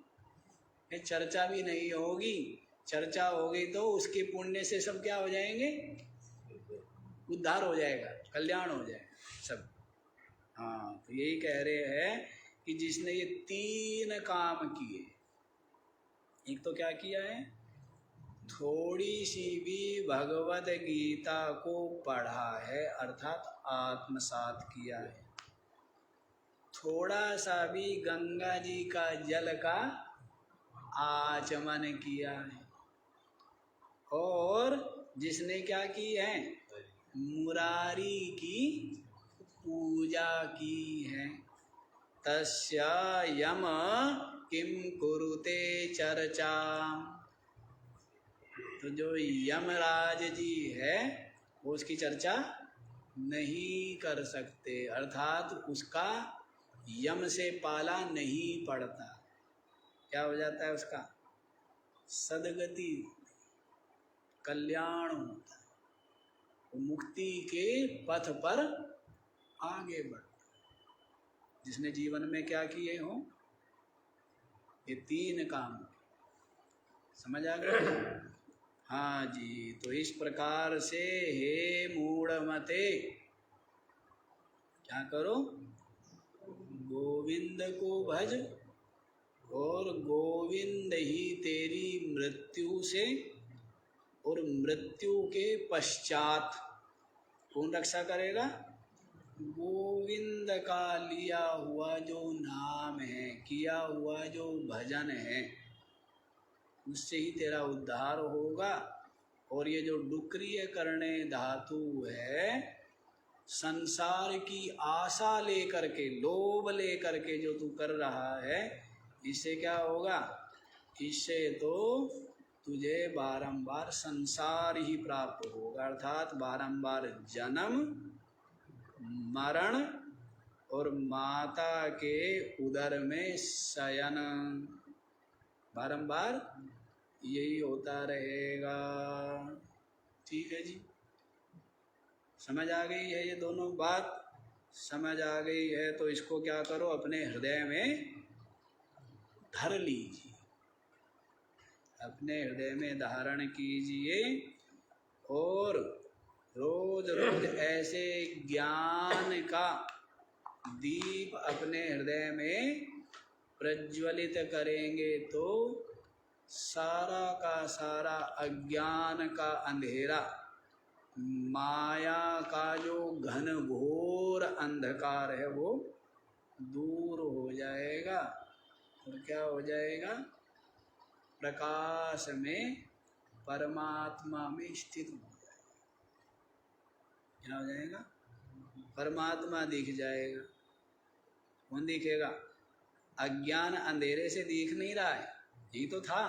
चर्चा भी नहीं होगी, चर्चा होगी तो उसके पुण्य से सब क्या हो जाएंगे, उद्धार हो जाएगा, कल्याण हो जाएगा सब। हाँ, तो यही कह रहे हैं कि जिसने ये 3 काम किए, एक तो क्या किया है, थोड़ी सी भी भगवद गीता को पढ़ा है, अर्थात आत्मसात किया है, थोड़ा सा भी गंगा जी का जल का आचमन किया है, और जिसने क्या की है, मुरारी की पूजा की है। तस्य यम किम कुरुते चर्चा, तो जो यमराज जी है वो उसकी चर्चा नहीं कर सकते, अर्थात उसका यम से पाला नहीं पड़ता। क्या हो जाता है उसका, सदगति, कल्याण होता है, वो मुक्ति के पथ पर आगे बढ़ता। जिसने जीवन में क्या किए हो, ये 3 काम, समझ आ गया? हाँ जी। तो इस प्रकार से हे मूढ़मते, क्या करो, गोविंद को भज, और गोविंद ही तेरी मृत्यु से और मृत्यु के पश्चात कौन रक्षा करेगा, गोविंद का लिया हुआ जो नाम है, किया हुआ जो भजन है, उससे ही तेरा उद्धार होगा। और ये जो डुक्रिय करने धातु है, संसार की आशा लेकर के, लोभ लेकर के जो तू कर रहा है, इससे क्या होगा, इससे तो तुझे बारंबार संसार ही प्राप्त होगा, अर्थात बारंबार जन्म मरण और माता के उदर में शयन, बारंबार यही होता रहेगा। ठीक है जी, समझ आ गई है? ये दोनों बात समझ आ गई है तो इसको क्या करो, अपने हृदय में धर लीजिए, अपने हृदय में धारण कीजिए और रोज रोज ऐसे ज्ञान का दीप अपने हृदय में प्रज्वलित करेंगे तो सारा का सारा अज्ञान का अंधेरा, माया का जो घन घोर अंधकार है वो दूर हो जाएगा और क्या हो जाएगा, प्रकाश में परमात्मा में स्थित हो जाएगा। क्या हो जाएगा? परमात्मा दिख जाएगा। कौन दिखेगा? अज्ञान अंधेरे से दिख नहीं रहा है, यही तो था,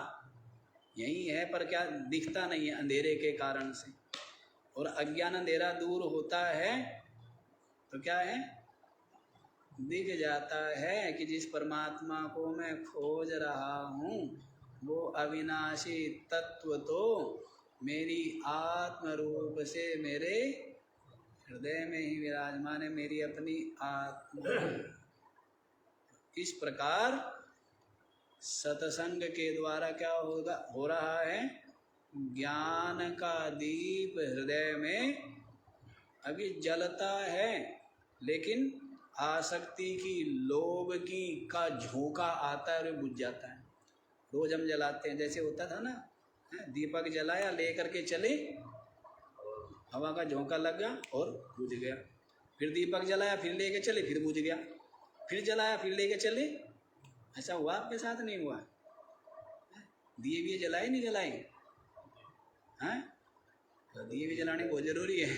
यही है, पर क्या दिखता नहीं है अंधेरे के कारण से। और अज्ञान अंधेरा दूर होता है तो क्या है, दिख जाता है कि जिस परमात्मा को मैं खोज रहा हूँ वो अविनाशी तत्व तो मेरी आत्म रूप से मेरे हृदय में ही विराजमान है, मेरी अपनी आत्मा। इस प्रकार सत्संग के द्वारा क्या होगा, हो रहा है, ज्ञान का दीप हृदय में अभी जलता है, लेकिन आसक्ति की, लोभ की का झोंका आता है और बुझ जाता है। रोज हम जलाते हैं, जैसे होता था ना, दीपक जलाया लेकर के चले, हवा का झोंका लग गया और बुझ गया, फिर दीपक जलाया फिर लेके चले फिर बुझ गया, फिर जलाया फिर लेके चले। ऐसा हुआ आपके साथ? नहीं हुआ? दिए भी जलाए नहीं जलाए? हैं? तो दिए भी जलाने बहुत जरूरी है।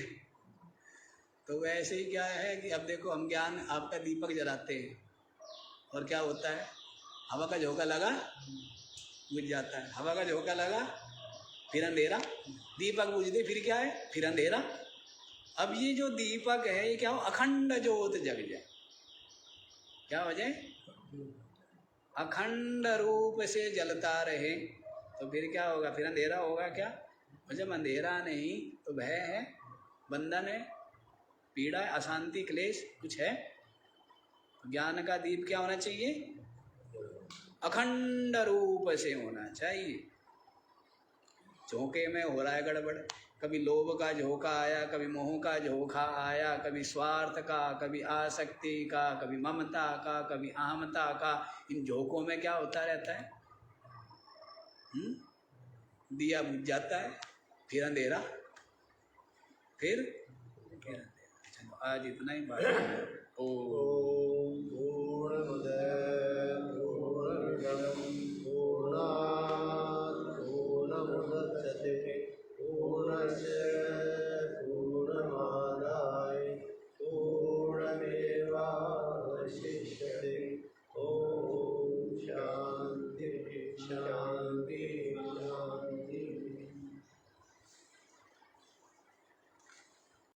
तो वैसे ही क्या है कि अब देखो, हम ज्ञान आपका दीपक जलाते हैं और क्या होता है, हवा का झोंका लगा बुझ जाता है, हवा का झोंका लगा फिर अंधेरा, दीपक बुझ दे फिर क्या है, फिर अंधेरा। अब ये जो दीपक है ये क्या हो, अखंड ज्योत जग जाए, क्या हो जाए, अखंड रूप से जलता रहे, तो फिर क्या होगा, फिर अंधेरा होगा क्या? और जब अंधेरा नहीं तो भय है, बंधन है, पीड़ा है, अशांति, क्लेश कुछ है। ज्ञान का दीप क्या होना चाहिए, अखंड रूप से होना चाहिए। झोंके में हो रहा है गड़बड़, कभी लोभ का झोंका आया, कभी मोह का झोंका आया, कभी स्वार्थ का, कभी आसक्ति का, कभी ममता का, कभी अहमता का। इन झोंकों में क्या होता रहता है, दिया बुझ जाता है, फिर अंधेरा, फिर अंधेरा। चलो आज इतना ही बात। ओम